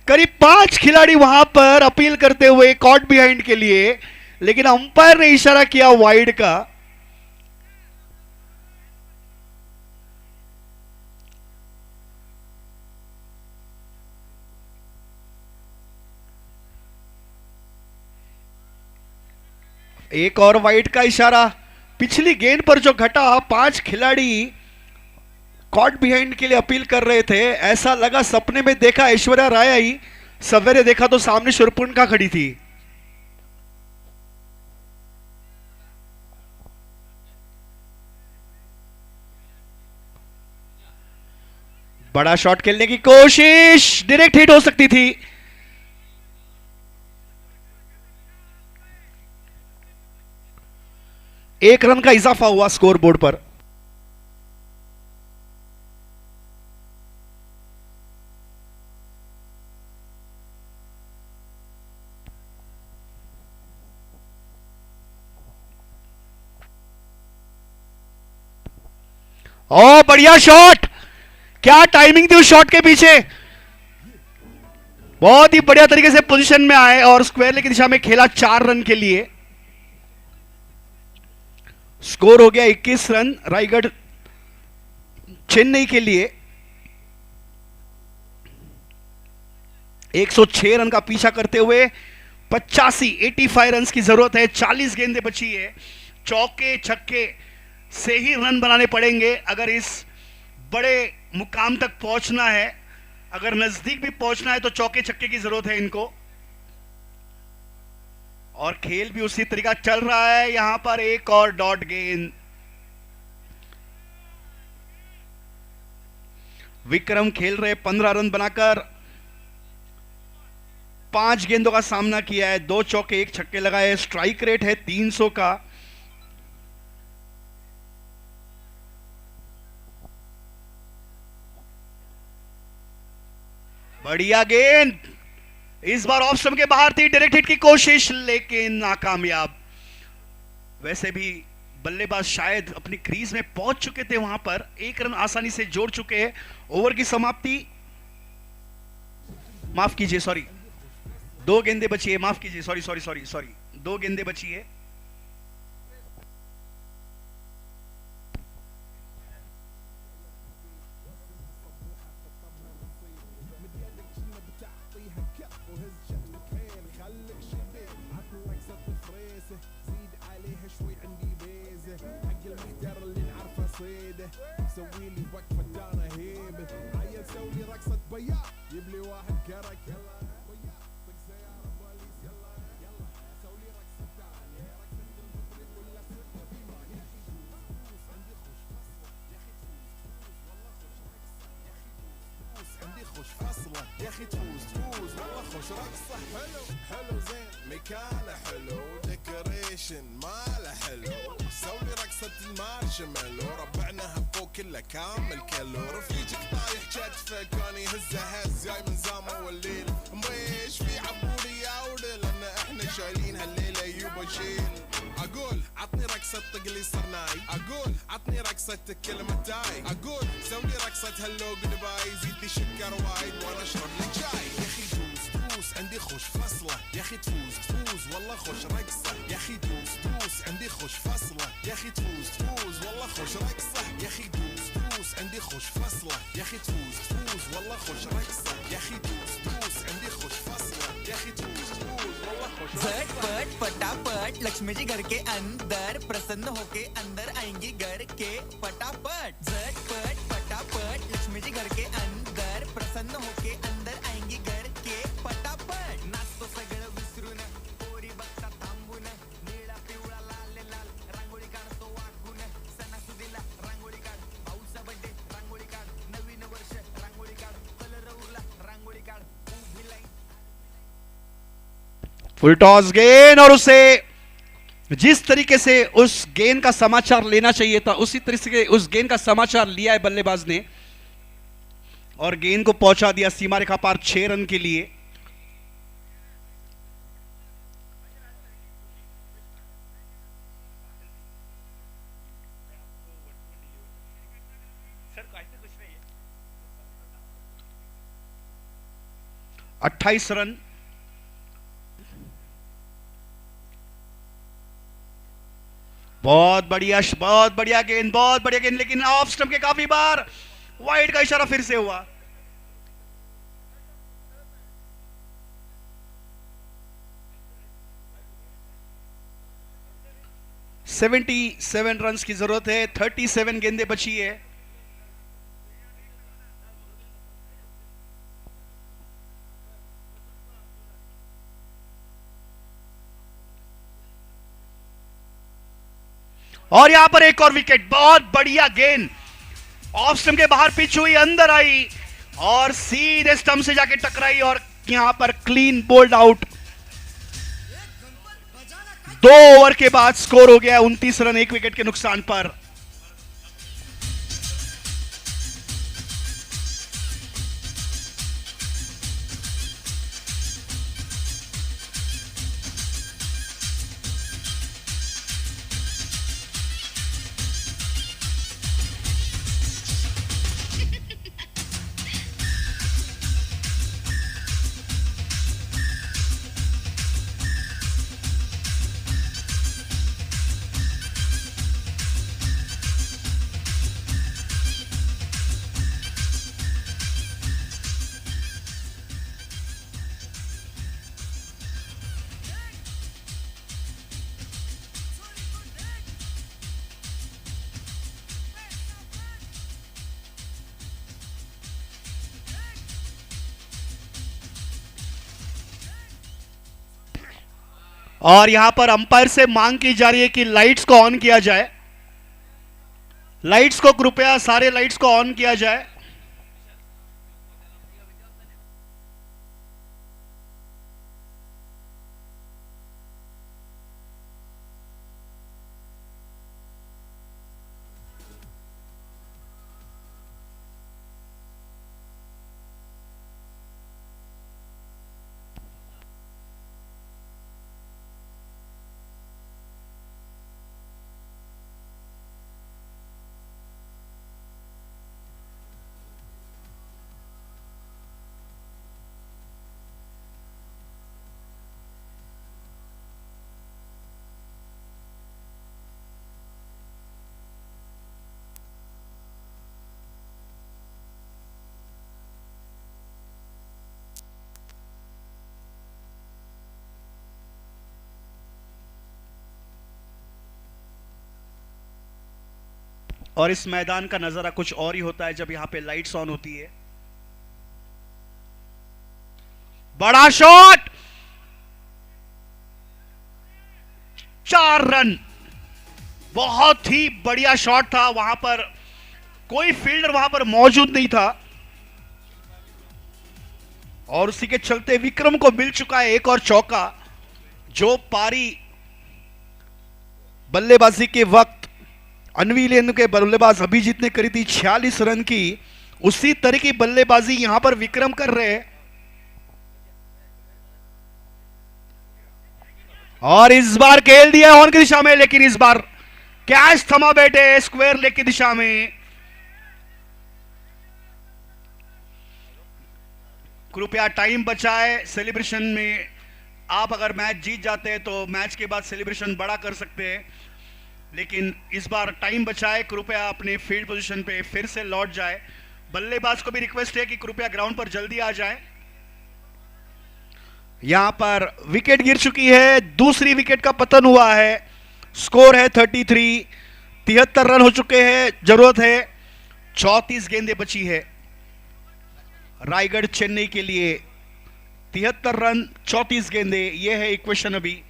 करीब 5 खिलाड़ी वहां पर अपील करते हुए कॉट बिहाइंड के लिए, लेकिन अंपायर ने इशारा किया वाइड का. एक और वाइड का इशारा. पिछली गेंद पर जो घटा 5 खिलाड़ी कॉट बिहाइंड के लिए अपील कर रहे थे. ऐसा लगा सपने में देखा ऐश्वर्या राय आई, सवेरे देखा तो सामने शूर्पणखा खड़ी थी. बड़ा शॉट खेलने की कोशिश, डायरेक्ट हिट हो सकती थी. एक रन का इजाफा हुआ स्कोर बोर्ड पर. ओ बढ़िया शॉट, क्या टाइमिंग थी उस शॉट के पीछे। बहुत ही बढ़िया तरीके से पोजीशन में आए और स्क्वायर की दिशा में खेला 4 रन के लिए। स्कोर हो गया 21 रन रायगढ़ चेन्नई के लिए। 106 रन का पीछा करते हुए 85 रन की जरूरत है। 40 गेंदें बची है। चौके छक्के से ही रन बनाने पड़ेंगे अगर इस बड़े मुकाम तक पहुंचना है। अगर नजदीक भी पहुंचना है तो चौके छक्के की जरूरत है इनको। और खेल भी उसी तरीका चल रहा है। यहां पर एक और डॉट गेंद। विक्रम खेल रहे 15 रन बनाकर 5 गेंदों का सामना किया है। 2 चौके 1 छक्के लगाए। स्ट्राइक रेट है 300 का। बढ़िया गेंद, इस बार ऑफ स्टंप के बाहर थी। डायरेक्ट हिट की कोशिश लेकिन नाकामयाब। वैसे भी बल्लेबाज शायद अपनी क्रीज में पहुंच चुके थे। वहां पर 1 रन आसानी से जोड़ चुके हैं। ओवर की समाप्ति, माफ कीजिए, सॉरी 2 गेंदें बची है। माफ कीजिए, सॉरी सॉरी सॉरी सॉरी 2 गेंदें बची है। يا اخي تفوز والله خوش رقصه حلو زين مكانه حلو ديكوريشن ماله حلو سوي رقصه المارشميلو ربعناها فوق كله كامل كيلو رفيجك طايح كتفه كان يهزه هز جاي من زامه والليل مبيش في عبودي يا ولد لان احنا شايلين هالليله يوبا شيل اقول عطني رقصه طقلي صرناي اقول عطني رقصه كلمه تاي اقول سوي رقصه هلو جود باي زيد لي شكر وايد وانا اشرب لي شاي يا اخي توس عندي خوش فصله يا اخي تفوز والله خوش رقصه يا اخي توس عندي خوش فصله يا اخي تفوز والله خوش رقصه يا اخي توس عندي خوش فصله يا اخي تفوز والله خوش رقصه يا اخي توس عندي خوش فصله يا اخي تفوز والله خوش झटपट फटाफट लक्ष्मी जी घर के अंदर प्रसन्न होके अंदर आएंगी घर के फटाफट झटपट फटाफट लक्ष्मी जी घर के अंदर प्रसन्न होके अंदर आएंगी घर के फटाफट नाचतो सगळं विसरून पोरी बघता थांबून निळा पिवळा लाल लाल रांगोळी काढतो वाकून सणासुदीला रांगोळी काढ भाऊचा बर्थडे रांगोळी काढ नवीन वर्ष रांगोळी काढ कलर उरला रांगोळी काढ उभी लाईन फुल टॉस गेंद और उसे जिस तरीके से उस गेंद का समाचार लेना चाहिए था उसी तरीके से उस गेंद का समाचार लिया है बल्लेबाज ने और गेंद को पहुंचा दिया सीमा रेखा पार 6 रन के लिए। Sir 28 run. बहुत बढ़िया गेंद लेकिन ऑफ स्टंप के काफी बार वाइड का इशारा फिर से हुआ। सेवन रन की जरूरत है। 37 गेंदें बची है। और यहां पर एक और विकेट। बहुत बढ़िया गेंद ऑफ स्टंप के बाहर पिच हुई, अंदर आई और सीधे स्टंप से जाके टकराई और यहां पर क्लीन बोल्ड आउट। 2 ओवर के बाद स्कोर हो गया 29 रन 1 विकेट के नुकसान पर। और यहां पर अंपायर से मांग की जा रही है कि लाइट्स को ऑन किया जाए। लाइट्स को कृपया, सारे लाइट्स को ऑन किया जाए। और इस मैदान का नजारा कुछ और ही होता है जब यहां पे लाइट्स ऑन होती है। बड़ा शॉट, 4 रन, बहुत ही बढ़िया शॉट था। वहां पर कोई फील्डर वहां पर मौजूद नहीं था और उसी के चलते विक्रम को मिल चुका है एक और चौका। जो पारी बल्लेबाजी के वक्त अनविलेन के बल्लेबाज अभिजीत ने करी थी 46 रन की, उसी तरह की बल्लेबाजी यहां पर विक्रम कर रहे हैं। और इस बार खेल दिया ऑन की दिशा में, लेकिन इस बार कैच थमा बैठे स्क्वायर लेग की दिशा में। कृपया टाइम बचाए सेलिब्रेशन में। आप अगर मैच जीत जाते हैं तो मैच के बाद सेलिब्रेशन बड़ा कर सकते हैं, लेकिन इस बार टाइम बचाए। कृपया अपने फील्ड पोजीशन पे फिर से लौट जाए। बल्लेबाज को भी रिक्वेस्ट है कि कृपया ग्राउंड पर जल्दी आ जाए। यहां पर विकेट गिर चुकी है, दूसरी विकेट का पतन हुआ है। स्कोर है 33, 73 रन हो चुके हैं। जरूरत है 34 गेंदें बची है रायगढ़ चेन्नई के लिए। 73 रन 34 गेंदें, यह है इक्वेशन अभी।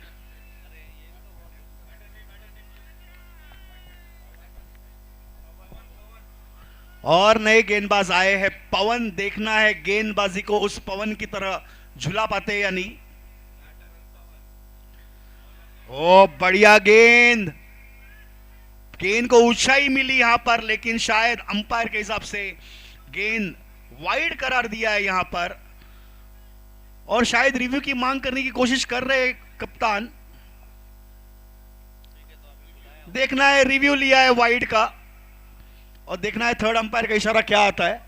और नए गेंदबाज आए हैं पवन। देखना है गेंदबाजी को उस पवन की तरह झुला पाते या नहीं। ओ बढ़िया गेंद, गेंद को ऊंचाई मिली यहां पर, लेकिन शायद अंपायर के हिसाब से गेंद वाइड करार दिया है यहां पर, और शायद रिव्यू की मांग करने की कोशिश कर रहे कप्तान। देखना है, रिव्यू लिया है वाइड का, और देखना है थर्ड अंपायर का इशारा क्या आता है।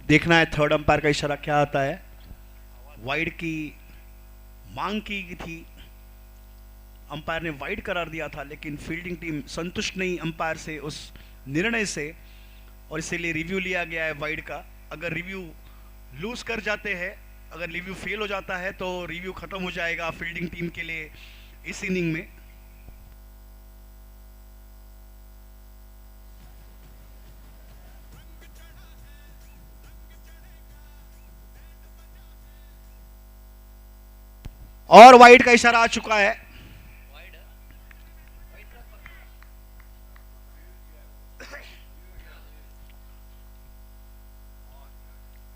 देखना है थर्ड अंपायर का इशारा क्या आता है। वाइड की मांग की थी, अंपायर ने वाइड करार दिया था, लेकिन फील्डिंग टीम संतुष्ट नहीं अंपायर से उस निर्णय से, और इसीलिए रिव्यू लिया गया है वाइड का। अगर रिव्यू लूज कर जाते हैं, अगर रिव्यू फेल हो जाता है तो रिव्यू खत्म हो जाएगा फील्डिंग टीम के लिए इस इनिंग में। और वाइड का इशारा आ चुका है।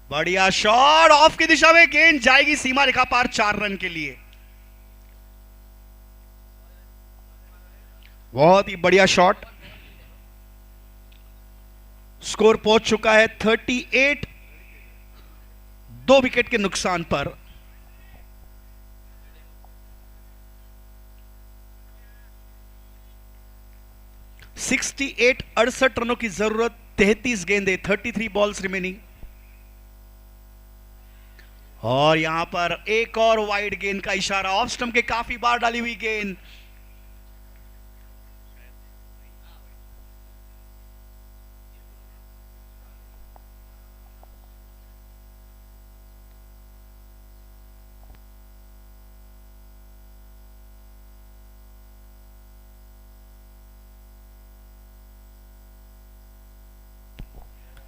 बढ़िया शॉट, ऑफ की दिशा में गेंद जाएगी सीमा रेखा पार 4 रन के लिए। बहुत ही बढ़िया शॉट। स्कोर पहुंच चुका है 38, 2 विकेट के नुकसान पर। 68 68 रनों की जरूरत, 33 गेंदे, 33 बॉल्स रिमेनिंग। और यहां पर एक और वाइड गेंद का इशारा, ऑफ स्टंप के काफी बार डाली हुई गेंद।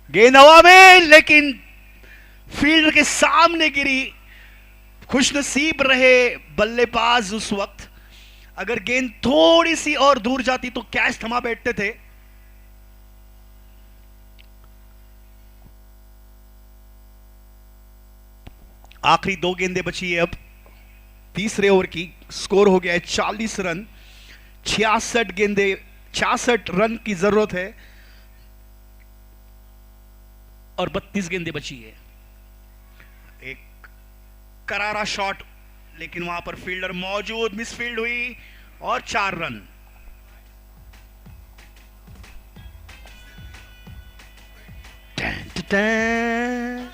गेंद हवा में, लेकिन फील्डर के सामने गिरी। खुशनसीब रहे बल्लेबाज उस वक्त, अगर गेंद थोड़ी सी और दूर जाती तो कैच थमा बैठते थे। आखिरी 2 गेंदें बची है अब तीसरे ओवर की। स्कोर हो गया है 40 रन। 66 गेंदे, 66 रन की जरूरत है और 32 गेंदें बची है। एक करारा शॉट, लेकिन वहां पर फील्डर मौजूद, मिसफील्ड हुई और 4 रन। Time, time, time.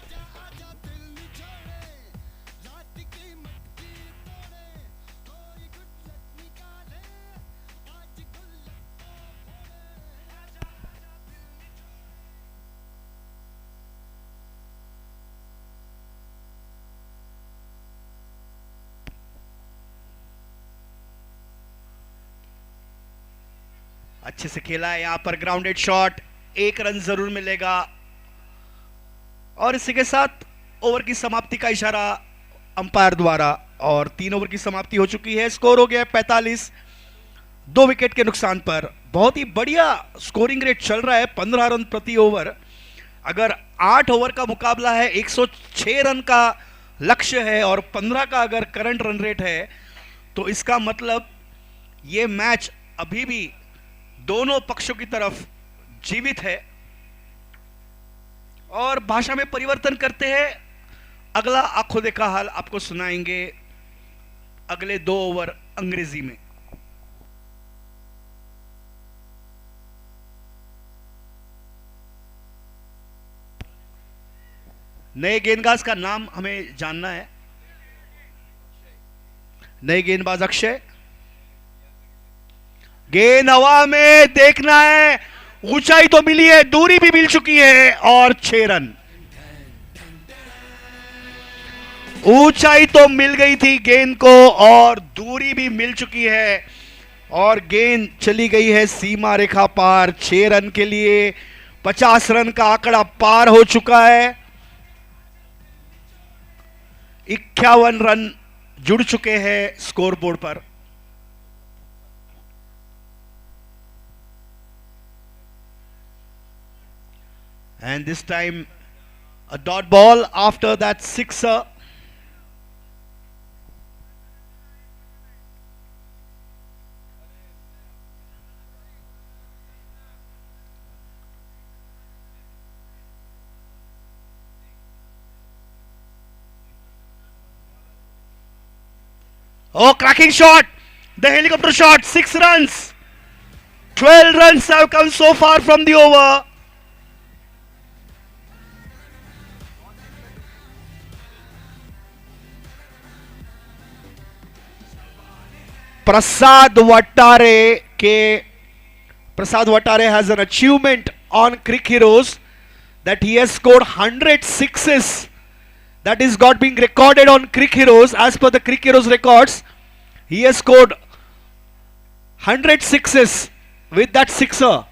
अच्छे से खेला है यहां पर, ग्राउंडेड शॉट, 1 रन जरूर मिलेगा। और इसी के साथ ओवर की समाप्ति का इशारा अंपायर द्वारा, और 3 ओवर की समाप्ति हो चुकी है। स्कोर हो गया 45, 2 विकेट के नुकसान पर। बहुत ही बढ़िया स्कोरिंग रेट चल रहा है, 15 रन प्रति ओवर। अगर 8 ओवर का मुकाबला है, 106 रन का लक्ष्य है और 15 का अगर करंट रन रेट है, तो इसका मतलब ये मैच अभी भी दोनों पक्षों की तरफ जीवित है। और भाषा में परिवर्तन करते हैं, अगला आंखों देखा हाल आपको सुनाएंगे अगले 2 ओवर अंग्रेजी में। नए गेंदबाज का नाम हमें जानना है। नए गेंदबाज अक्षय। गेंद हवा में, देखना है, ऊंचाई तो मिली है, दूरी भी मिल चुकी है और 6 रन। ऊंचाई तो मिल गई थी गेंद को और दूरी भी मिल चुकी है, और गेंद चली गई है सीमा रेखा पार। 6 रन के लिए 50 रन का आंकड़ा पार हो चुका है। 51 रन जुड़ चुके हैं scoreboard per. And this time a dot ball after that sixer. Oh, cracking shot! The helicopter shot, 6 runs. 12 runs have come so far from the over. Prasad Vattare has an achievement on Crick Heroes that he has scored 100 sixes. That is got being recorded on Crick Heroes. As per the Crick Heroes records, he has scored 100 sixes with that sixer.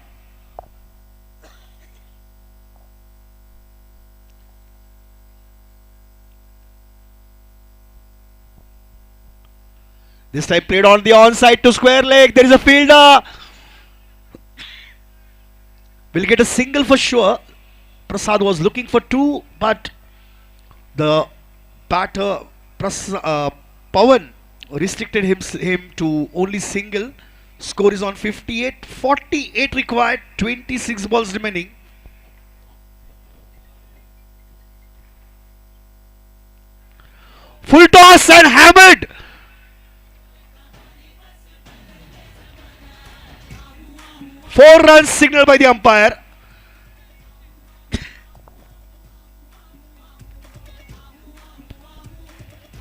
This time played on the onside to square leg. There is a fielder. Will get a single for sure. Prasad was looking for 2, but the batter Pawan restricted him to only single. Score is on 58. 48 required. 26 balls remaining. Full toss and hammered. 4 runs signaled by the umpire.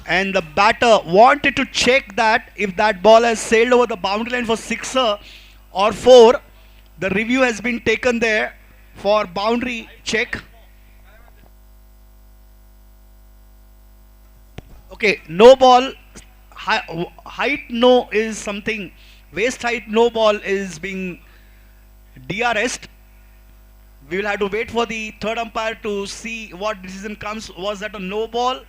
And the batter wanted to check that if that ball has sailed over the boundary line for sixer or 4. The review has been taken there for boundary check. Okay, no ball, height no is something, waist height no ball is being DRS'd. We will have to wait for the third umpire to see what decision comes. Was that a no ball?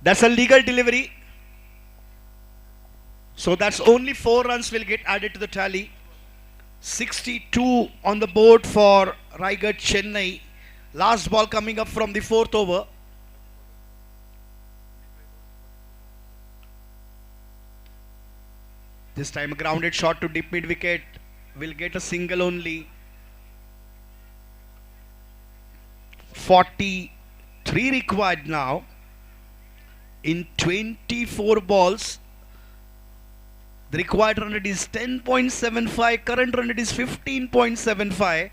That's a legal delivery. So that's only 4 runs will get added to the tally. 62 on the board for Raigad Chennai. Last ball coming up from the 4th over. This time a grounded shot to deep mid wicket. Will get a single only. 43 required now. In 24 balls, the required run rate is 10.75, current run rate is 15.75.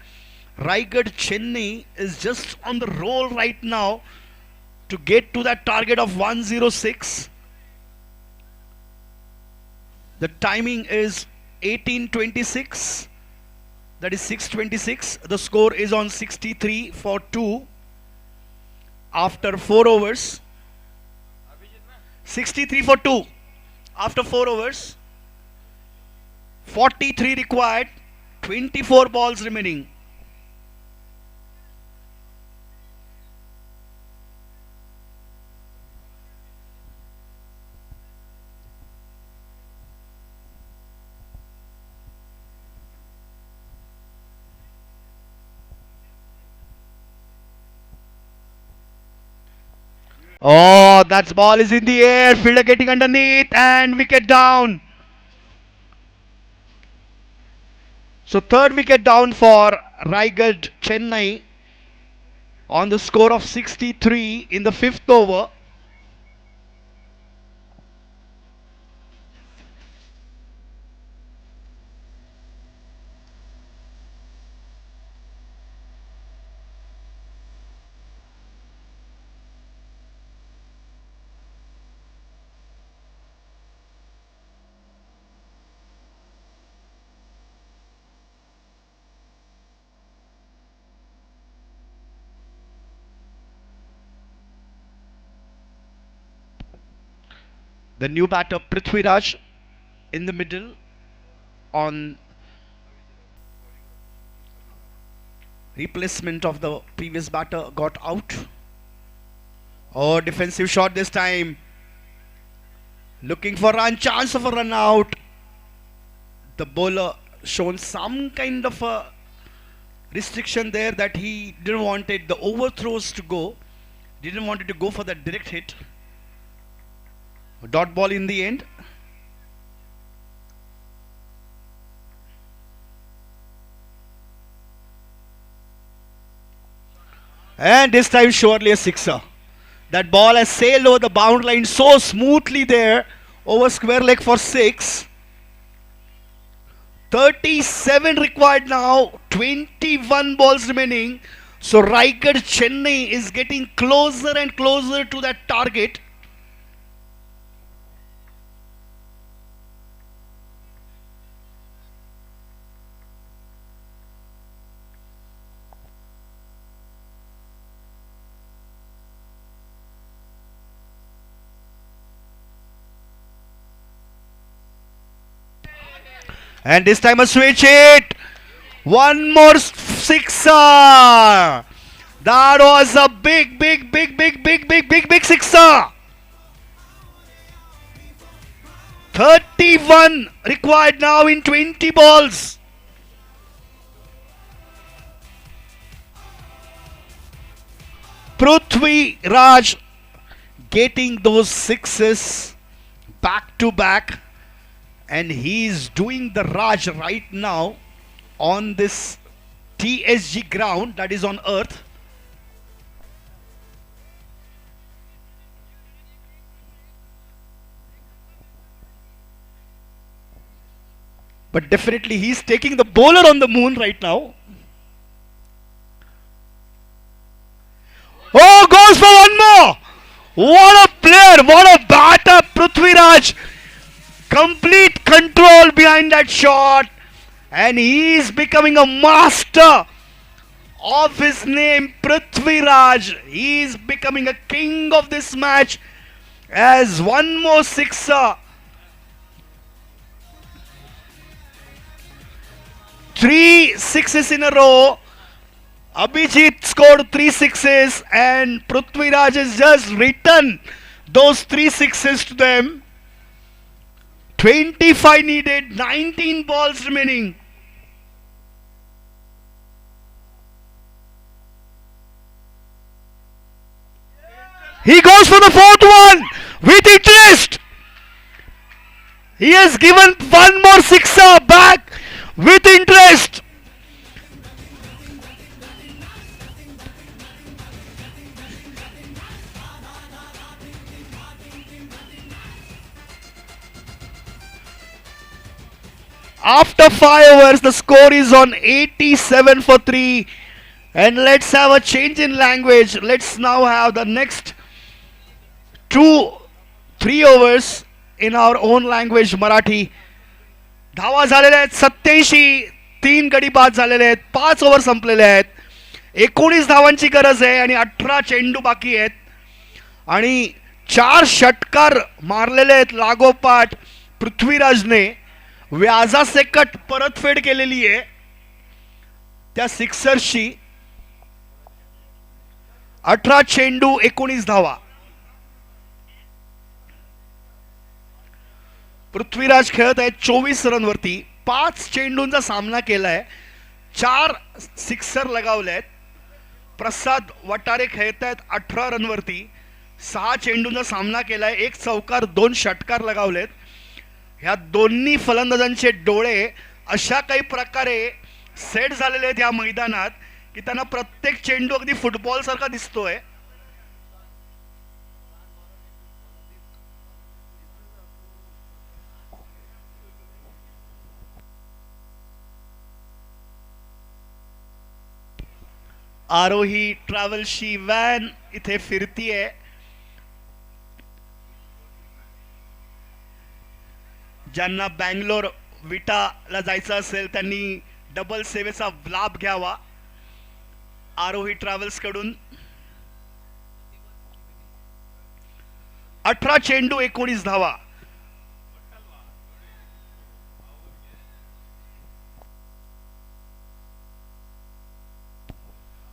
Raigad Chennai is just on the roll right now to get to that target of 106. The timing is 18:26, that is 6:26. The score is on 63 for 2 after 4 overs. 63 for 2 after 4 overs. 43 required, 24 balls remaining. Oh, that ball is in the air. Fielder getting underneath and wicket down. So third wicket down for Raigad Chennai on the score of 63 in the 5th over. The new batter Prithviraj in the middle on replacement of the previous batter got out. Oh, defensive shot this time. Looking for run, chance of a run out. The bowler shown some kind of a restriction there that he didn't want the overthrows to go. Didn't want it to go for that direct hit. Dot ball in the end. And this time surely a sixer. That ball has sailed over the boundary line so smoothly there over square leg for 6. 37 required now. 21 balls remaining. So Raigad Chennai is getting closer and closer to that target. And this time a switch hit. One more sixer. That was a big sixer. 31 required now in 20 balls. Prithviraj getting those sixes back to back. And he's doing the Raj right now on this TSG ground, that is on earth. but definitely he's taking the bowler on the moon right now. Oh, goes for one more. What a player, what a batter, Prithviraj. Complete control behind that shot, and he is becoming a master of his name, Prithviraj. He is becoming a king of this match as one more sixer. 3 sixes in a row. Abhijit scored 3 sixes and Prithviraj has just returned those 3 sixes to them. 25 needed, 19 balls remaining. He goes for the fourth one with interest. He has given one more sixer back with interest. After 5 overs, the score is on 87 for 3. And let's have a change in language. Let's now have the next 3 overs in our own language, Marathi. धावा झालेल्या आहेत 87, 3 गडी बाद झालेले आहेत, 5 ओव्हर संपलेले आहेत, 19 धावांची गरज आहे आणि 18 चेंडू बाकी आहेत आणि 4 षटकार मारलेले आहेत लागोपाठ. पृथ्वीराजने व्याजासकट परतफेड केलेली आहे त्या सिक्सर्सची. 18 चेंडू 19 धावा. पृथ्वीराज खेळत आहे 24 रनवरती, 5 चेंडूंचा सामना केलाय, 4 सिक्सर लगावले आहेत. प्रसाद वटारे खेळत आहेत 18 रनवरती, 6 चेंडूंचा सामना केलाय, 1 चौकार 2 षटकार लगावलेत. ह्या दोन्ही फलंदाजांचे डोळे अशा काही प्रकारे सेट झालेले आहेत या मैदानात की त्यांना प्रत्येक चेंडू अगदी फुटबॉल सारखा दिसतोय. आरोही ट्रॅव्हल्सची व्हॅन इथे फिरतीये. ज्यांना बँगलोर विटाला जायचं असेल त्यांनी डबल सेवेचा लाभ घ्यावा आरोही ट्रॅव्हल्स कडून. 18 चेंडू 19 धावा.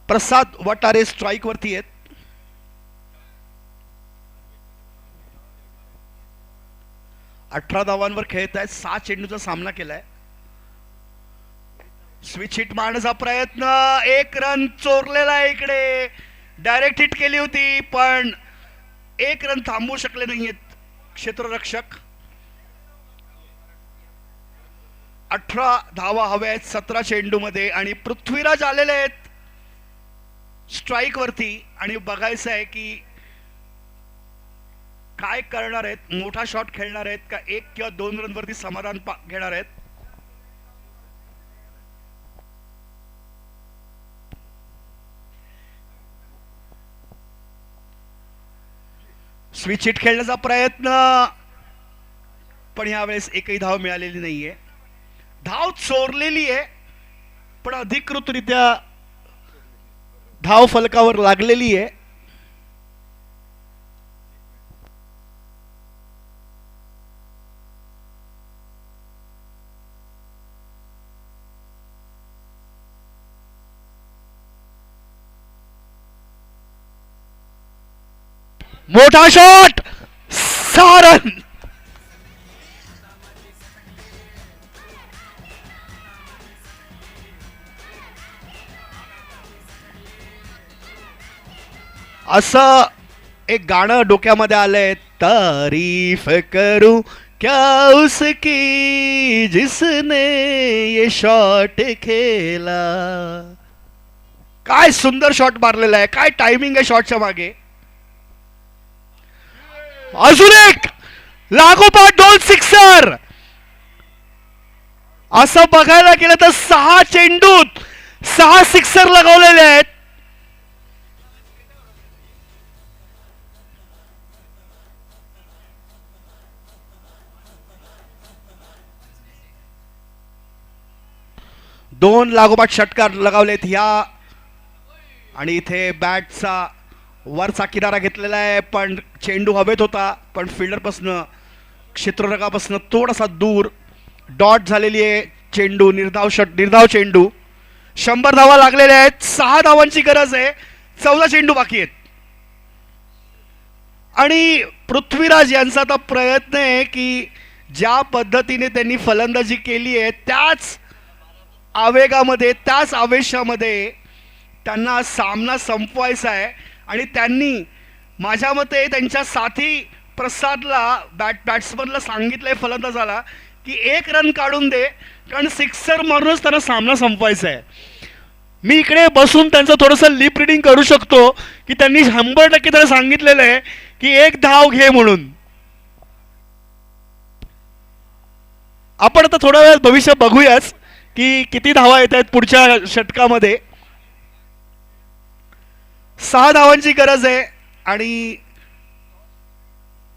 प्रसाद वटारे स्ट्राइक वरती आहेत. 18 धावांवर खेळत आहेत, 6 चेंडूचा सामना केलाय. स्विच हिट मारण्याचा प्रयत्न, 1 रन चोरलेला आहे इकडे. डायरेक्ट हिट केली होती पण 1 रन थांबवू शकले नाहीत क्षेत्ररक्षक. 18 धावा हव्या आहेत 17 चेंडू मध्ये आणि पृथ्वीराज आलेले आहेत स्ट्राइक वरती आणि बघायचं आहे की काय करणार आहेत. मोठा शॉट खेळणार आहेत का 1 किंवा 2 रन वरती समाधान घेणार आहेत. स्विच हिट खेळण्याचा प्रयत्न पण यावेळेस एकही धाव मिळालेली नाहीये. धाव चोरलेली आहे पण अधिकृतरित्या धाव फलकावर लागलेली आहे. मोठा शॉट, 6 रन. असं एक गाणं डोक्यामध्ये आलंय, तारीफ करू क्या उसकी जिसने ये शॉट खेला. काय सुंदर शॉट मारलेला आहे, काय टायमिंग आहे शॉटच्या मागे. अजून एक लागोपाठ 2 सिक्सर. असं बघायला गेलं तर 6 चेंडूत 6 सिक्सर लगवलेले आहेत. दोन लागोपाठ षटकार लगावलेत ह्या आणि इथे बॅटचा वरचा किनारा घेतलेला आहे, पण चेंडू हवेत होता, पण फिल्डरपासनं क्षेत्ररक्षकापासनं थोडासा दूर डॉट झालेली आहे. चेंडू निर्धाव चेंडू. 100 धावा लागलेल्या आहेत. 6 धावांची गरज आहे. 14 चेंडू बाकी आहेत. आणि पृथ्वीराज यांचा आता प्रयत्न आहे की ज्या पद्धतीने त्यांनी फलंदाजी केली आहे त्याच आवेगामध्ये, त्याच आवेशामध्ये त्यांना सामना संपवायचा आहे. आणि त्यांनी माझ्या मते त्यांच्या साथी प्रसादला बॅट्समनला सांगितलंय फलंदाजाला की 1 रन काढून दे, कारण सिक्सर मारूनच त्यांना सामना संपवायचा आहे. मी इकडे बसून त्यांचं थोडंसं लिप रिडिंग करू शकतो की त्यांनी 100% त्याला सांगितलेलं आहे की 1 धाव घे म्हणून. आपण आता थोड्या वेळात भविष्य बघूयाच की किती धावा येत आहेत पुढच्या षटकामध्ये. 6 धावांची गरज आहे आणि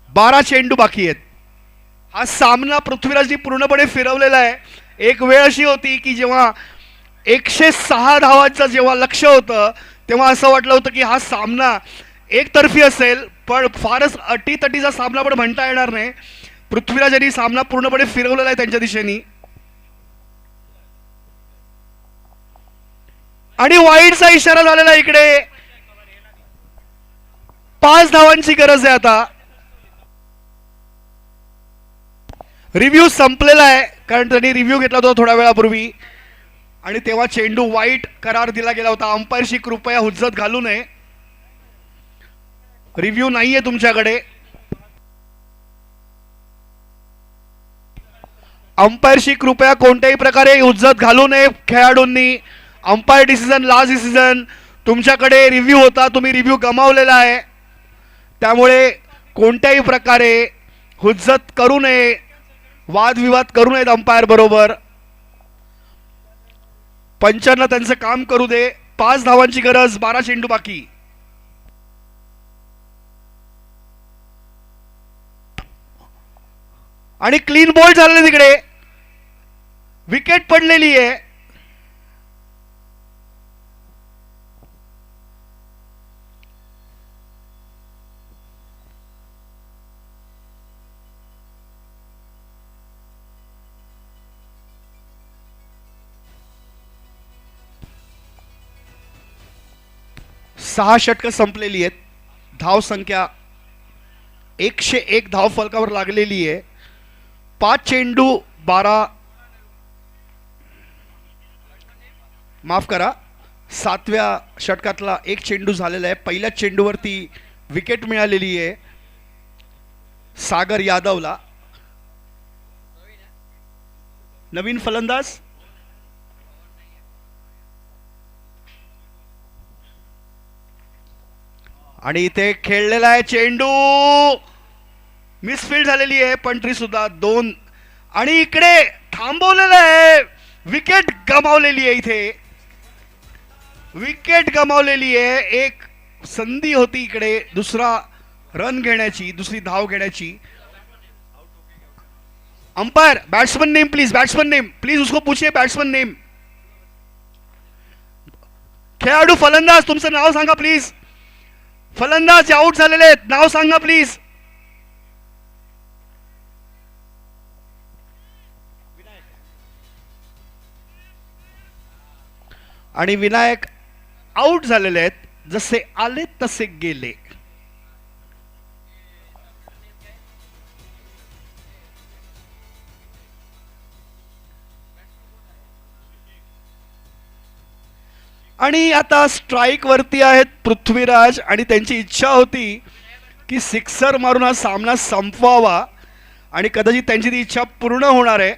12 चेंडू बाकी आहेत. हा सामना पृथ्वीराजनी पूर्णपणे फिरवलेला आहे. एक वेळ अशी होती की जेव्हा 106 धावांचं जेव्हा लक्ष होतं तेव्हा असं वाटलं होतं की हा सामना एकतर्फी असेल, पण फारच अटीतटीचा सामना पण म्हणता येणार नाही. पृथ्वीराज यांनी सामना पूर्णपणे फिरवलेला आहे त्यांच्या दिशेने. आणि वाईडचा इशारा झालेला इकडे. 5 धावांची गरज आहे आता. रिव्ह्यू संपलेला आहे, कारण त्यांनी रिव्ह्यू घेतला होता थोड्या वेळापूर्वी आणि तेव्हा चेंडू वाईट करार दिला गेला होता. अंपायरशी कृपया हुज्जत घालू नये. रिव्ह्यू नाहीये तुमच्याकडे. अंपायरशी कृपया कोणत्याही प्रकारे हुज्जत घालू नये खेळाडूंनी. Umpire decision last decision. तुमच्याकडे रिव्ह्यू होता, तुम्ही रिव्ह्यू गमावलेला आहे, त्यामुळे कोणत्याही प्रकारे हुज्जत करू नये, वादविवाद करू नयेत अंपायर बरोबर. पंचांना त्यांचं काम करू दे. 5 धावांची गरज, 12 चेंडू बाकी. आणि क्लीन बॉल झालेले तिकडे. विकेट पडलेली आहे. सहा षटकं संपलेली आहेत. धाव संख्या 101 धाव फलकावर लागलेली आहे. 5 चेंडू 12, माफ करा, 7व्या षटकातला 1 चेंडू झालेला आहे. पहिल्या चेंडूवरती विकेट मिळालेली आहे सागर यादवला. नवीन फलंदाज आणि इथे खेळलेला आहे चेंडू. मिसफील्ड झालेली आहे, पण तरी सुद्धा 2. आणि इकडे थांबवलेलं आहे. विकेट गमावलेली आहे. इथे विकेट गमावलेली आहे. एक संधी होती इकडे दुसरा रन घेण्याची, दुसरी धाव घेण्याची. Umpire, batsman name please, batsman name please, उसको पूछिए बैट्समैन नेम. खेळाडू फलंदाज तुमचं नाव सांगा प्लीज. फलंदाज आउट झालेले आहेत, नाव सांगा प्लीज. आणि विनायक आउट झालेले आहेत. जसे आले तसे गेले. आणि आता स्ट्राइक वरती आहेत पृथ्वीराज आणि त्यांची इच्छा होती की सिक्सर मारून हा सामना संपवावा आणि कदाचित त्यांची ती इच्छा पूर्ण होणार आहे.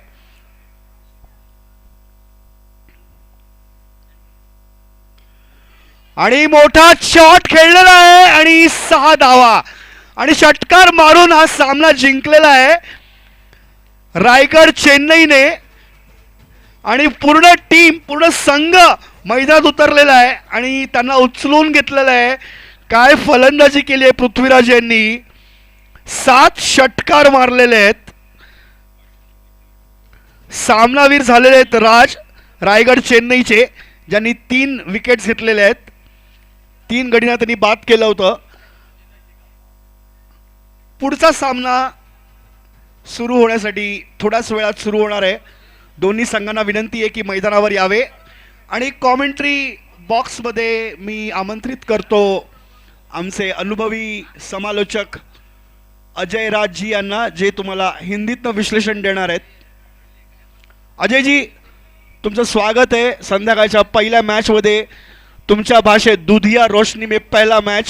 आणि मोठा शॉट खेळलेला आहे आणि 6 धावा आणि षटकार मारून हा सामना जिंकलेला आहे रायगड चेन्नईने. आणि पूर्ण टीम पूर्ण संघ मैदानात उतरलेला आहे आणि त्यांना उचलून घेतलेलं आहे. काय फलंदाजी केली आहे पृथ्वीराज यांनी. 7 षटकार मारलेले आहेत. सामनावीर झालेले आहेत रायगड चेन्नईचे, ज्यांनी 3 विकेट्स घेतलेले आहेत. 3 गडींना त्यांनी बाद केलं होतं. पुढचा सामना सुरू होण्यासाठी थोड्याच वेळात सुरू होणार आहे. दोन्ही संघांना विनंती आहे की मैदानावर यावे आणि कॉमेंट्री बॉक्समध्ये मी आमंत्रित करतो आमचे अनुभवी समालोचक अजय राजजी यांना, जे तुम्हाला हिंदीतनं विश्लेषण देणार आहेत. अजयजी, तुमचं स्वागत आहे संध्याकाळच्या पहिल्या मॅचमध्ये. तुमच्या भाषेत दुधिया रोशनी में पहला मैच